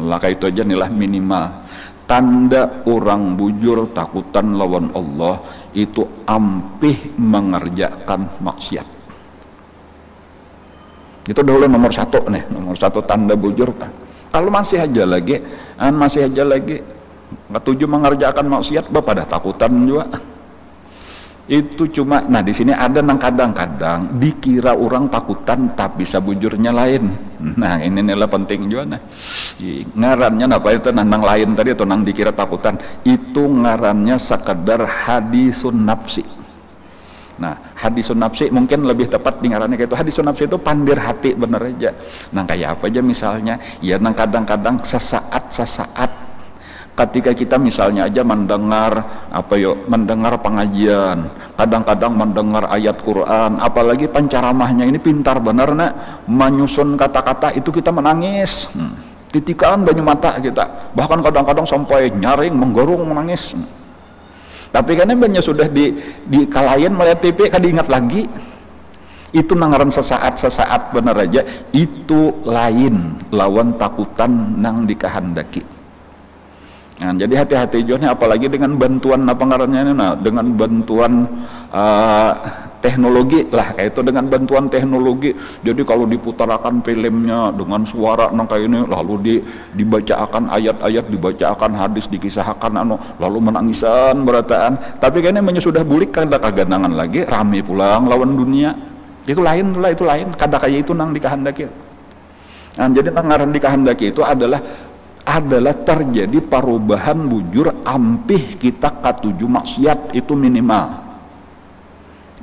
lah kayak itu aja nih lah minimal. Tanda orang bujur takutan lawan Allah itu ampih mengerjakan maksiat. Itu dahulu nomor satu nih, nomor satu tanda bujur. Kalau masih aja lagi ketujuh mengerjakan maksiat, bapak dah takutan juga. Itu cuma, nah di sini ada nang kadang-kadang dikira orang takutan tapi sabujurnya lain. Nah ini nilai penting juga. Nah ngarannya apa itu nang lain tadi atau nang dikira takutan itu ngarannya sekadar hadisun nafsi. Nah hadisun nafsi mungkin lebih tepat di ngarannya kayak itu. Hadisun nafsi itu pandir hati bener aja. Nah kayak apa aja misalnya, ya nang kadang-kadang sesaat ketika kita misalnya aja mendengar mendengar pengajian, kadang-kadang mendengar ayat Quran, apalagi penceramahnya ini pintar bener nak menyusun kata-kata, itu kita menangis, titikan banyu mata kita, bahkan kadang-kadang sampai nyaring, menggorong, menangis. Tapi karena banyak sudah di kalayan melihat TV kan diingat lagi, itu nangaran sesaat bener aja, itu lain lawan takutan nang dikehendaki. Nah, jadi hati-hati juga, apalagi dengan bantuan apa ngarannya, nah dengan bantuan teknologi lah kayak itu, dengan bantuan teknologi. Jadi kalau diputarakan filmnya dengan suara nang kayak ini, lalu dibacakan ayat-ayat, dibacakan hadis, dikisahkan lalu menangisan berataan. Tapi kayaknya sudah bulik kada kaganangan lagi, rame pulang lawan dunia. Itu lain lah, itu lain. Kada kayak itu nang dikehendaki. Nah, jadi nang ngaran dikehendaki itu adalah terjadi perubahan bujur ampih kita ketujuh maksiat itu minimal.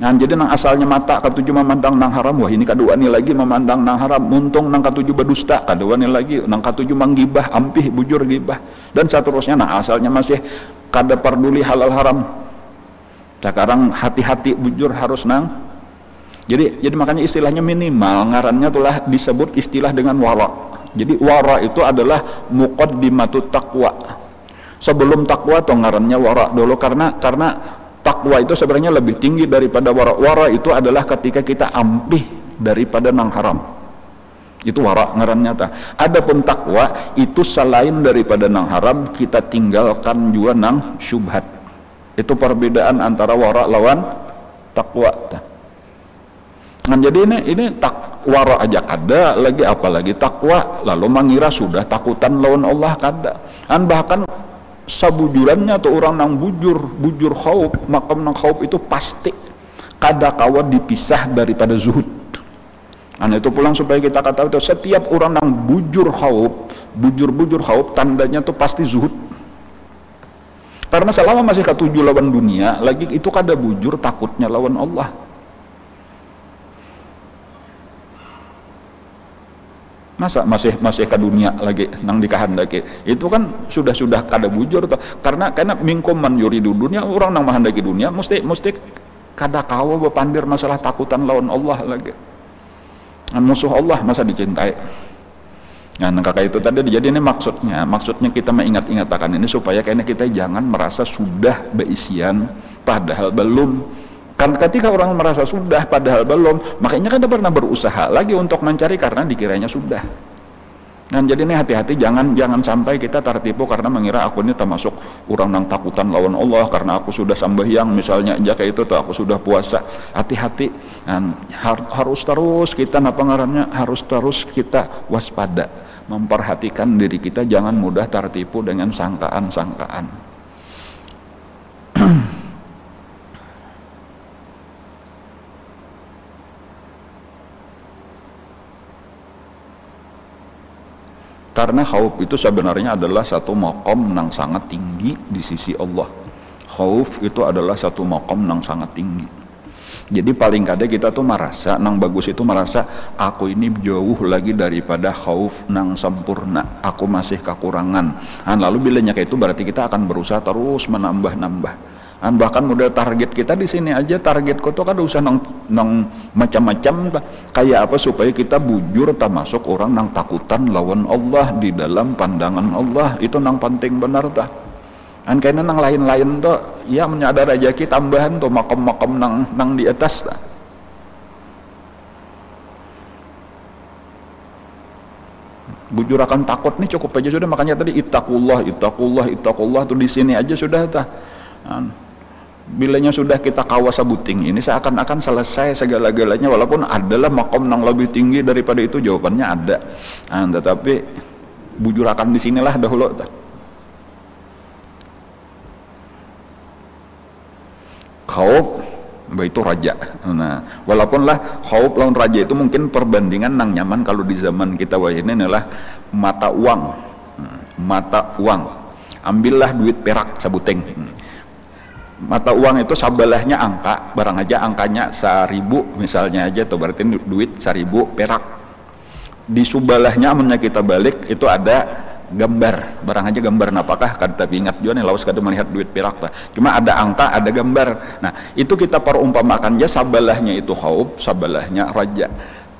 Nah jadi nang asalnya mata ketujuh memandang nang haram, wah ini kedua nih lagi memandang nang haram, muntung nang ketujuh berdusta, kedua nih lagi nang ketujuh menggibah, ampih bujur gibah, dan seterusnya. Nah asalnya masih kada peduli halal haram, sekarang hati-hati bujur harus nang. Jadi makanya istilahnya minimal, ngarannya telah disebut istilah dengan wara. Jadi wara itu adalah muqaddimatut taqwa. Sebelum takwa tuh ngarannya wara dulu, karena takwa itu sebenarnya lebih tinggi daripada wara. Wara itu adalah ketika kita ampih daripada nang haram. Itu wara ngarannya ta. Adapun takwa itu selain daripada nang haram, kita tinggalkan juga nang syubhat. Itu perbedaan antara wara lawan takwa ta. Nah, jadi ini wara aja ada lagi, apalagi takwa, lalu mengira sudah takutan lawan Allah kada. Bahkan sabujurannya atau orang nang bujur khauf, makam nang khauf itu pasti kada kawa dipisah daripada zuhud. Itu pulang supaya kita kata itu setiap orang nang bujur khauf tandanya tuh pasti zuhud. Karena selama masih ketuju lawan dunia, lagi itu kada bujur takutnya lawan Allah. Masa masih ke dunia lagi nang dikahandaki, itu kan sudah kada bujur toh. Karena mingkum man yuridu dunia, orang nang mahandaki dunia mesti kada kawa bepandir masalah takutan lawan Allah lagi. Musuh Allah masa dicintai. Kakak itu tadi jadi ini maksudnya kita mengingat-ingat akan ini supaya kayaknya kita jangan merasa sudah beisian padahal belum. Kan ketika orang merasa sudah padahal belum, makanya kan pernah berusaha lagi untuk mencari karena dikiranya sudah. Jadi ini hati-hati, jangan sampai kita tertipu karena mengira aku ini termasuk orang yang takutan lawan Allah karena aku sudah sambahyang misalnya aja kayak itu tuh aku sudah puasa. Hati-hati, harus terus kita harus terus kita waspada, memperhatikan diri kita jangan mudah tertipu dengan sangkaan-sangkaan. Karena khauf itu sebenarnya adalah satu maqam yang sangat tinggi di sisi Allah. Khauf itu adalah satu maqam yang sangat tinggi. Jadi paling kadang kita tuh merasa, nang bagus itu merasa aku ini jauh lagi daripada khauf nang sempurna. Aku masih kekurangan. Lalu bilanya kayak itu berarti kita akan berusaha terus menambah. Bahkan model target kita di sini aja, targetku tuh kan usah nang macam-macam kayak apa supaya kita bujur termasuk orang nang takutan lawan Allah di dalam pandangan Allah. Itu nang penting benar tah. Kayaknya nang lain-lain tuh ya menyadar aja kita tambahan tuh makam-makam nang di atas tah. Bujur akan takut nih cukup aja sudah, makanya tadi ittaqullah tuh di sini aja sudah tah. Bilanya sudah kita kawasa buting ini seakan-akan selesai segala-galanya, walaupun adalah makom yang lebih tinggi daripada itu, jawabannya ada. Tetapi bujur akan di sinilah dahulu. Khauf itu raja. Walaupun lah khauf lawan raja itu mungkin perbandingan nang nyaman kalau di zaman kita ini adalah mata uang. Ambillah duit perak sabuting. Mata uang itu sabalahnya angka, barang aja angkanya 1.000 misalnya aja tuh berarti duit 1.000 perak. Di subalahnya amunnya kita balik itu ada gambar, barang aja gambar napakah kan, tapi ingat juga nih lawas kada melihat duit perak cuma ada angka ada gambar. Itu kita perumpamakan aja sabalahnya itu khauf, sabalahnya raja.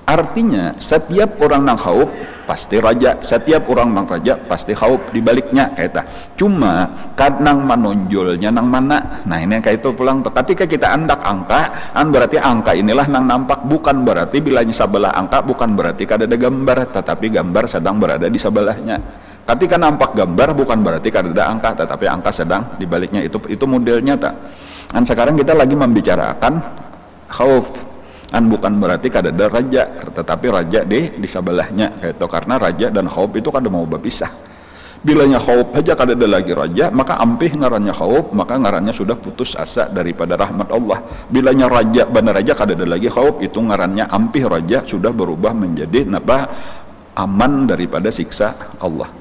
Artinya setiap orang nang khauf pasti raja, setiap orang nang raja pasti khauf, dibaliknya kayak cuma kadang menonjolnya nang mana. Ini kayak itu pulang ketika kita andak angka, berarti angka inilah nang nampak, bukan berarti bilanya sabelah angka bukan berarti kada ada gambar, tetapi gambar sedang berada di sebelahnya. Ketika nampak gambar bukan berarti kada ada angka, tetapi angka sedang dibaliknya. Itu modelnya tak. Sekarang kita lagi membicarakan khauf. Bukan berarti kada ada raja, tetapi raja di sebelahnya kayak itu, karena raja dan khauf itu kada mau berpisah. Bilanya khauf aja kada ada lagi raja, maka ampih ngarannya khauf, maka ngarannya sudah putus asa daripada rahmat Allah. Bilanya raja benar raja kada ada lagi khauf, itu ngarannya ampih raja sudah berubah menjadi aman daripada siksa Allah.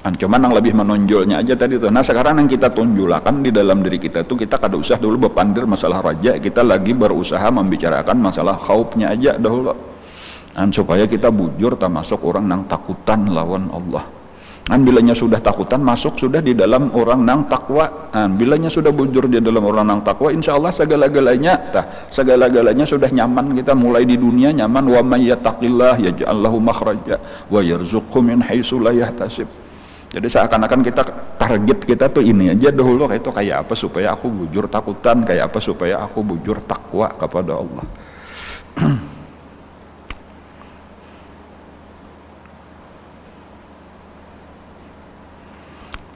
Cuman yang lebih menonjolnya aja tadi tuh. Sekarang yang kita tunjulakan di dalam diri kita tuh, kita kada usah dulu berpandir masalah raja, kita lagi berusaha membicarakan masalah khaufnya aja dahulu. Supaya kita bujur termasuk orang yang takutan lawan Allah. Bilanya sudah takutan masuk sudah di dalam orang yang takwa. Bilanya sudah bujur di dalam orang yang takwa, insya Allah segala-galanya sudah nyaman. Kita mulai di dunia nyaman. Wa may yattaqillah yaj'al lahu makhraja wa yarzuqhu min haitsu la yahtasib. Jadi seakan-akan kita target kita tuh ini aja dahulu, kayak apa supaya aku bujur takutan, kayak apa supaya aku bujur takwa kepada Allah.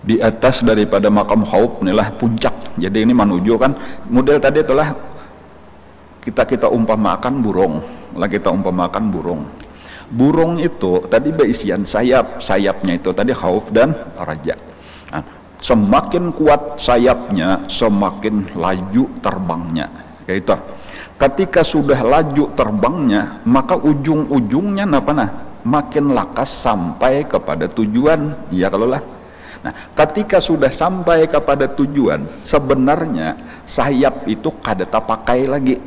Di atas daripada makam khauf inilah puncak. Jadi ini menuju kan model tadi itulah kita umpamakan burung. Burung itu tadi berisian sayapnya itu tadi khauf dan raja. Nah, semakin kuat sayapnya, semakin laju terbangnya. Kayak itu. Ketika sudah laju terbangnya, maka ujung-ujungnya makin lakas sampai kepada tujuan. Ya kalau lah. Nah, ketika sudah sampai kepada tujuan, sebenarnya sayap itu kada pakai lagi.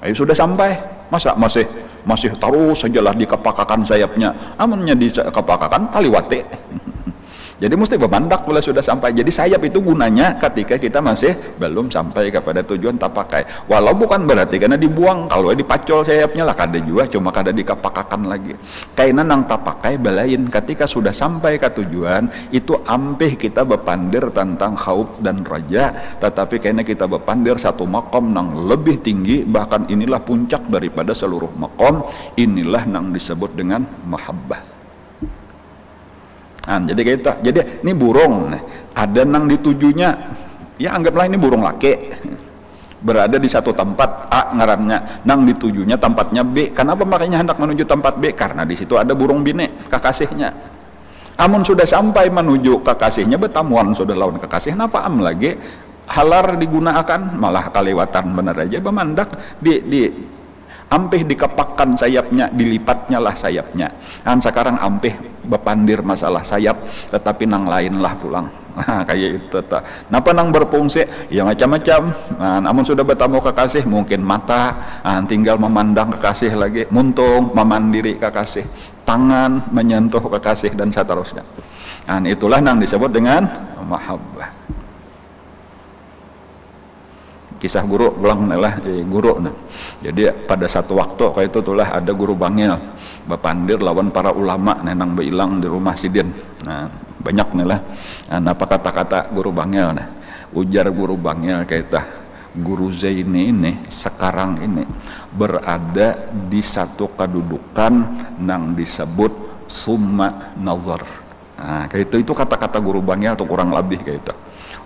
Ayo sudah sampai, masa masih terus sajalah dikepakakan sayapnya. Amunnya dikepakakan taliwate. Jadi mesti bemandak pula sudah sampai. Jadi sayap itu gunanya ketika kita masih belum sampai kepada tujuan tak pakai. Walau bukan berarti karena dibuang. Kalau dipacol sayapnya lah kada juga, cuma kada dikepakakan lagi. Karena nang tak pakai belain ketika sudah sampai ke tujuan itu ampih kita bepandir tentang khauf dan raja. Tetapi karena kita bepandir satu makom nang lebih tinggi, bahkan inilah puncak daripada seluruh makom. Inilah nang disebut dengan mahabbah. Nah, jadi kita, jadi ini burung, ada nang ditujunya, ya anggaplah ini burung laki, berada di satu tempat A ngarannya, nang ditujunya tempatnya B. Kenapa makanya hendak menuju tempat B? Karena di situ ada burung bine, kekasihnya. Amun sudah sampai menuju kekasihnya, betamuan sudah lawan kekasih, kenapa lagi halar digunakan, malah kalewatan bener aja, bemandak ampih dikepakkan sayapnya, dilipatnya lah sayapnya. Kan sekarang ampih bepandir masalah sayap, tetapi nang lain lah pulang. Nah, kayak itu tak. Napa nang berfungsi? Ya macam-macam. Nah, namun sudah bertemu kekasih, mungkin mata, tinggal memandang kekasih lagi, muntung memandiri kekasih, tangan menyentuh kekasih dan seterusnya. Nah, itulah nang disebut dengan mahabbah. Kisah guru ulang lah guru. Nah, jadi pada satu waktu kayak itu tulah ada guru bangil bepandir lawan para ulama nenang beilang di rumah sidin. Nah, banyak nih lah. Nah, apa kata-kata guru bangil? Nah, ujar guru bangil kayak guru Zaini ini sekarang ini berada di satu kedudukan nang disebut summa nazar. Nah, kayak itu kata-kata guru bangil atau kurang lebih kayak itu.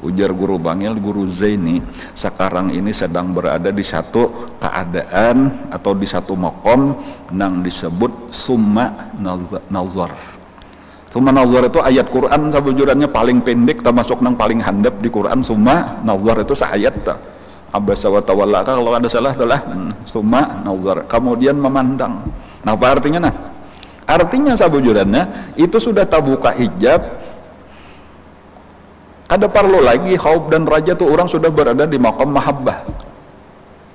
Ujar guru bangil, guru Zaini sekarang ini sedang berada di satu keadaan atau di satu makom nang disebut summa nazar. Summa nazar itu ayat Quran sabujurannya paling pendek termasuk nang paling handap di Quran. Summa nazar itu seayat ta. Abasa wa tawalla, kalau ada salah adalah summa nazar, kemudian memandang. Nah, apa artinya nah? Artinya sabujurannya itu sudah terbuka hijab. Ada perlu lagi khauf dan raja tuh orang sudah berada di maqam mahabbah.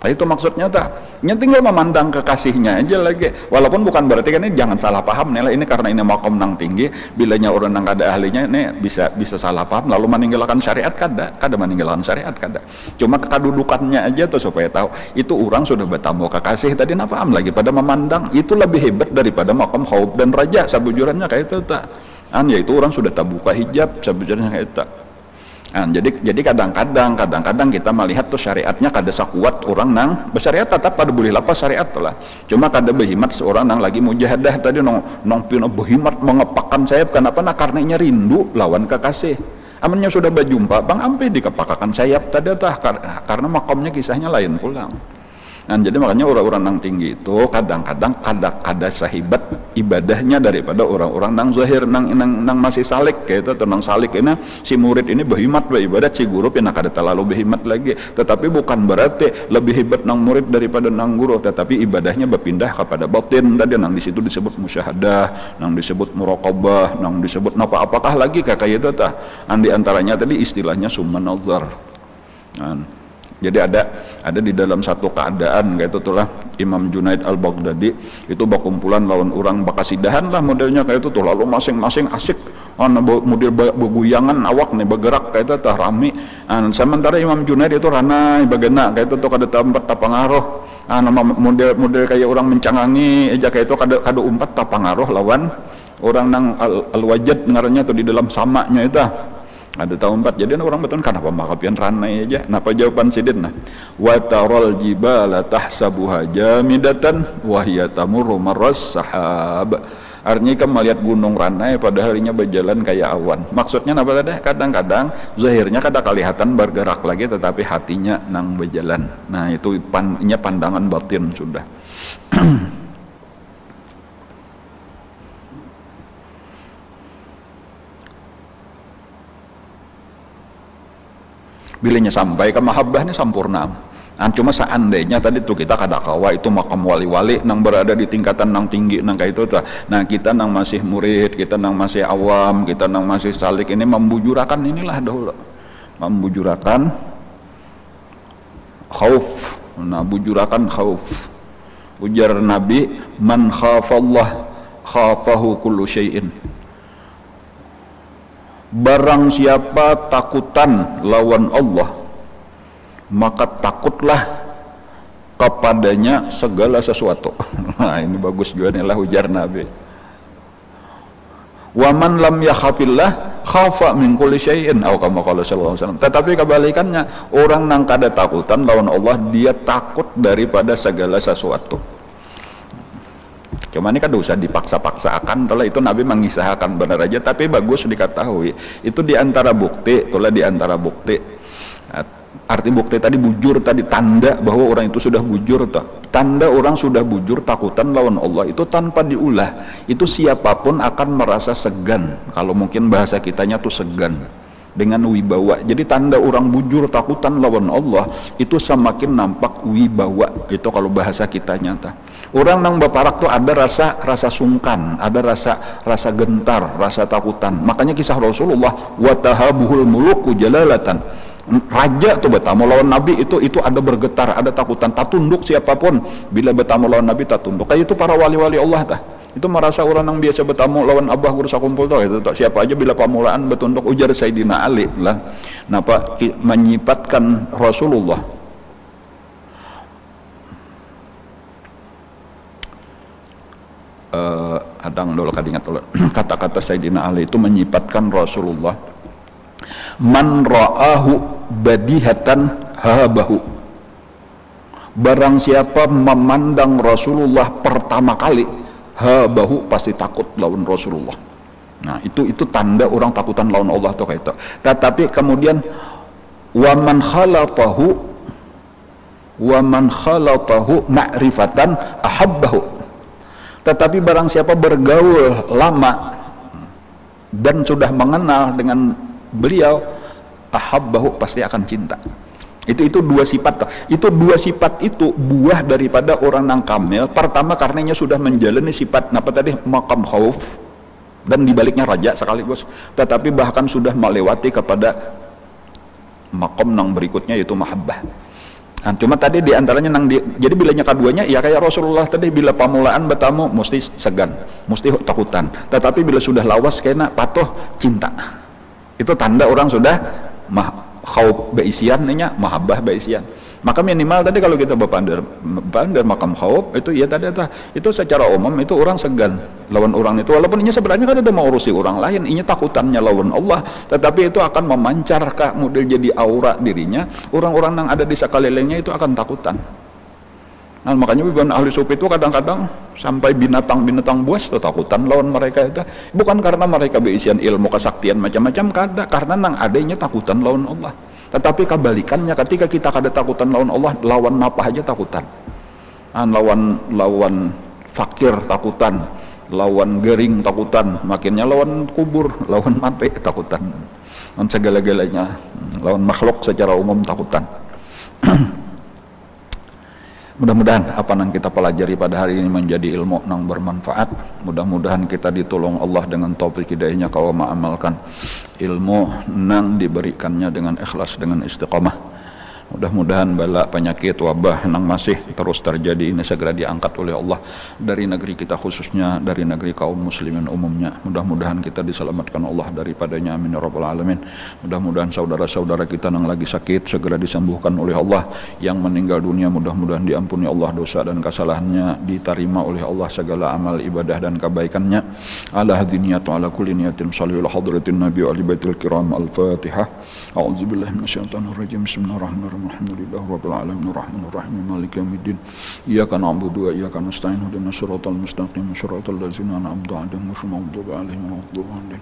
Nah, itu maksudnya tak. Tinggal memandang kekasihnya aja lagi. Walaupun bukan berarti kan ini jangan salah paham nih, ini karena ini maqam nang tinggi, bilanya orang nang ada ahlinya ini bisa salah paham lalu meninggalkan syariat kada meninggalkan syariat kada. Cuma kedudukannya aja tuh supaya tahu itu orang sudah bertamu kekasih tadi napa lagi pada memandang itu lebih hebat daripada maqam khauf dan raja sabujurannya kayak itu tak. Yaitu orang sudah terbuka hijab sabujurannya kayak itu. Nah, jadi kadang-kadang kita melihat tuh syariatnya kada sakuat orang nang bersyariat tetap pada boleh lapas syariat lah. Cuma kada behimat seorang nang lagi mujahadah tadi nong pino behimat mengepakkan sayap kenapa? Nah, karena nya rindu lawan kekasih. Amannya sudah berjumpa bang ampe dikepakakan sayap tadi tah karena makomnya kisahnya lain pulang. Nah, jadi makanya orang-orang nang tinggi itu kadang-kadang kada sahibat ibadahnya daripada orang-orang nang zahir nang masih salik kayak itu nang salik ini si murid ini berhimat beribadat si guru pina kada terlalu berhimat lagi, tetapi bukan berarti lebih hebat nang murid daripada nang guru, tetapi ibadahnya berpindah kepada batin tadi nang di situ disebut musyahadah, nang disebut muraqabah, nang disebut apakah lagi kayak itu tah. Di antaranya tadi istilahnya summa nazar. Jadi ada di dalam satu keadaan kayak itu tuh lah Imam Junaid Al-Baghdadi itu berkumpulan lawan orang bakasidahan lah modelnya kayak itu tuh, lalu masing-masing asik model beguyangan awak nih bergerak kayak itu tuh rame. Sementara Imam Junaid itu ranai bagena kayak itu tuh kada tempat tapangaruh. Nama model kayak orang mencangangi aja kayak itu kada umpat tapangaruh lawan orang nang al-wajad ngarannya tuh di dalam samanya itu. Ada tahun 4, jadi orang betul kenapa makapian ranai aja. Napa jawaban sidin nah? Wa taral jibala tahsabuha jamidatan wa hiya tamurru marras sahab. Artinya kan melihat gunung ranai padahal inya berjalan kayak awan. Maksudnya napa tadi? Kadang-kadang zahirnya kada kelihatan bergerak lagi tetapi hatinya nang berjalan. Nah, itu pandangan batin sudah. bilanya sampai ke mahabbah ini sampurna. Cuma seandainya tadi tuh kita kadakawa itu makam wali-wali nang berada di tingkatan nang tinggi nang kayak itu tuh. Nah kita nang masih murid, kita nang masih awam, kita nang masih salik ini membujurakan inilah dahulu, membujurakan khauf. Nah bujurakan khauf. Ujar Nabi, man khafallah khafahu kullu syai'in. Barang siapa takutan lawan Allah, maka takutlah kepadanya segala sesuatu. Nah ini bagus juga nih lah ujar Nabi. Wa man lam yakhafillah khafa min kulli syai'in atau kama qala sallallahu alaihi wasallam. Tetapi kebalikannya, orang nang kada takutan lawan Allah, dia takut daripada segala sesuatu. Cuma ini kan usah dipaksa-paksakan, itulah itu Nabi mengisahkan benar aja, tapi bagus diketahui. Itu diantara bukti, itulah diantara bukti. Arti bukti tadi bujur, tadi tanda bahwa orang itu sudah bujur. Tanda orang sudah bujur takutan lawan Allah itu tanpa diulah. Itu siapapun akan merasa segan. Kalau mungkin bahasa kitanya tuh segan dengan wibawa. Jadi tanda orang bujur takutan lawan Allah itu semakin nampak wibawa. Itu kalau bahasa kitanya ta. Orang nang baparak tuh ada rasa sungkan, ada rasa gentar, rasa takutan. Makanya kisah Rasulullah, watahabuhul muluku jalalatan. Raja tuh bertamu lawan Nabi itu ada bergetar, ada takutan. Tak tunduk siapapun bila bertamu lawan Nabi tak tunduk. Kayak itu para wali-wali Allah tah. Itu merasa orang yang biasa bertamu lawan abah guru sakumpul tuh itu siapa aja bila pamulaan bertunduk. Ujar Sayyidina Ali lah. Napa menyifatkan Rasulullah adang dulu kadingat dulu. Kata-kata Sayyidina Ali itu menyifatkan Rasulullah, man ra'ahu badihatan habahu. Barang siapa memandang Rasulullah pertama kali, habahu pasti takut lawan Rasulullah. Nah itu tanda orang takutan lawan Allah tuh kayak itu. Tetapi kemudian waman khalatahu ma'rifatan ahabbahu. Tetapi barang siapa bergaul lama dan sudah mengenal dengan beliau, ahabbahu pasti akan cinta. Itu dua sifat. Itu dua sifat itu buah daripada orang nang kamil. Pertama karenanya sudah menjalani sifat apa tadi maqam khauf, dan dibaliknya raja sekaligus. Tetapi bahkan sudah melewati kepada maqam nang berikutnya yaitu mahabbah. Nah, cuma tadi diantaranya jadi bilanya keduanya ya kayak Rasulullah tadi, bila pamulaan bertamu mesti segan, mesti takutan. Tetapi bila sudah lawas kena patuh cinta. Itu tanda orang sudah khauf beisian nya, mahabbah beisian. Maka minimal tadi kalau kita berpandar makam khauf itu ya tadi itu secara umum itu orang segan lawan orang itu, walaupun ini sebenarnya kan ada mau urusi orang lain, ini takutannya lawan Allah, tetapi itu akan memancar kah model jadi aura dirinya. Orang-orang yang ada di sekelilingnya itu akan takutan. Nah makanya bukan ahli sufi itu kadang-kadang sampai binatang-binatang buas tuh takutan lawan mereka itu, bukan karena mereka beisian ilmu kesaktian macam-macam, karena nang adanya takutan lawan Allah. Tetapi kebalikannya, ketika kita kada takutan lawan Allah, lawan apa aja takutan. Lawan fakir takutan, lawan gering takutan, makinnya lawan kubur, lawan mati takutan, lawan segala-galanya, lawan makhluk secara umum takutan. Mudah-mudahan apa yang kita pelajari pada hari ini menjadi ilmu yang bermanfaat. Mudah-mudahan kita ditolong Allah dengan taufik hidayahnya kau mengamalkan ilmu yang diberikannya dengan ikhlas, dengan istiqamah. Mudah-mudahan bala penyakit wabah yang masih terus terjadi ini segera diangkat oleh Allah dari negeri kita, khususnya dari negeri kaum muslimin umumnya. Mudah-mudahan kita diselamatkan Allah daripadanya, amin ya rabbal alamin. Mudah-mudahan saudara-saudara kita yang lagi sakit segera disembuhkan oleh Allah. Yang meninggal dunia mudah-mudahan diampuni Allah dosa dan kesalahannya, diterima oleh Allah segala amal ibadah dan kebaikannya. Ala hadiniyatu ala kulli niyatin salihul hadratin nabi wa ali baitil kiram. Al-Fatihah. A'udzubillahi minasyaitonir rajim. Bismillahirrahmanirrahim. Bismillahirrahmanirrahim. Alhamdulillahirabbil alamin arrahmanir rahim maliki yaumiddin. Iyyaka na'budu wa iyyaka nasta'in ihdinas siratal mustaqim siratal ladzina an'amta 'alaihim ghairil maghdubi 'alaihim waladdallin.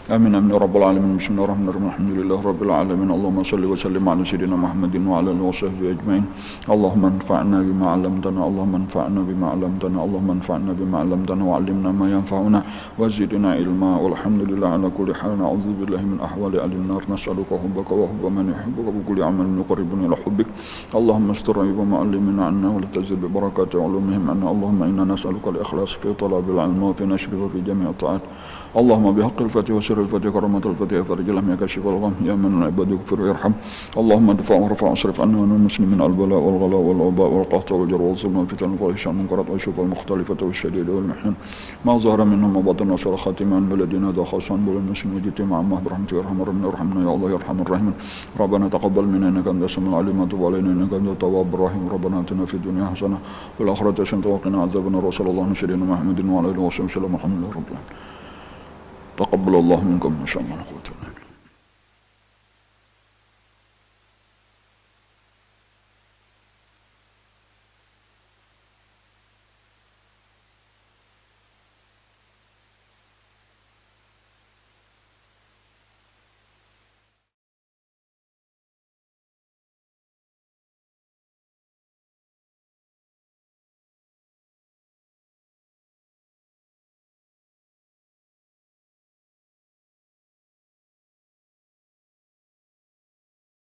Amin amin ya rabbal alamin. Bismillahirrahmanirrahim. Alhamdulillahirabbil alamin. Allahumma shalli wa sallim ala sayyidina Muhammadin wa ala alihi wa sahbihi ajmain. Allahumma anfa'na bima 'allamtana. Allahumma anfa'na bima 'allamtana. Allahumma anfa'na bima 'allamtana wa 'allimna ma yanfa'una wa zidna ilma. Walhamdulillah ala kulli hal. Na'udzu billahi min ahwali ahli nar. Nas'aluka hubbaka wa hubba man yuhibbuka bi kulli 'amalin yuqarribuna ila hubbik. Allahumma astur 'aiba ma'allimina 'anna wa la tazid bi barakati 'ulumihim 'anna. Allahumma inna nas'aluka al-ikhlas fi talabil 'ilmi wa fi nashrihi wa fi jami'i ta'at. Allahumma bihaqqil fatih wa sirril fatih karamatul fatih farjil ya kashifal gham ya man ibadu ighfir yarham. Allahumma dfa' warfa' asrif 'anna wa muslimin al-bala wal ghala wal waba wal qahth wal jar wal zulm wal fitan wal hishan munkarat wa syuq al mukhtalifat wal shadid wal mihnan ma zahara minhum wa batan wa sal khatiman ladina da khasan bil muslimin jitima ma rahmatika arhamar rahimna ya Allah ya arhamar rahimin. Rabbana taqabbal minna innaka antas samiul alim wa tub alaina innaka antat tawwabur rahim. Rabbana atina fid dunya hasanah wal akhirati hasanah wa qina adzabannar. Sallallahu alaihi Muhammadin wa ala alihi wa sahbihi wa sallam. Alhamdulillah rabbil alamin. Taqabbalallahu minkum. Masyaallah.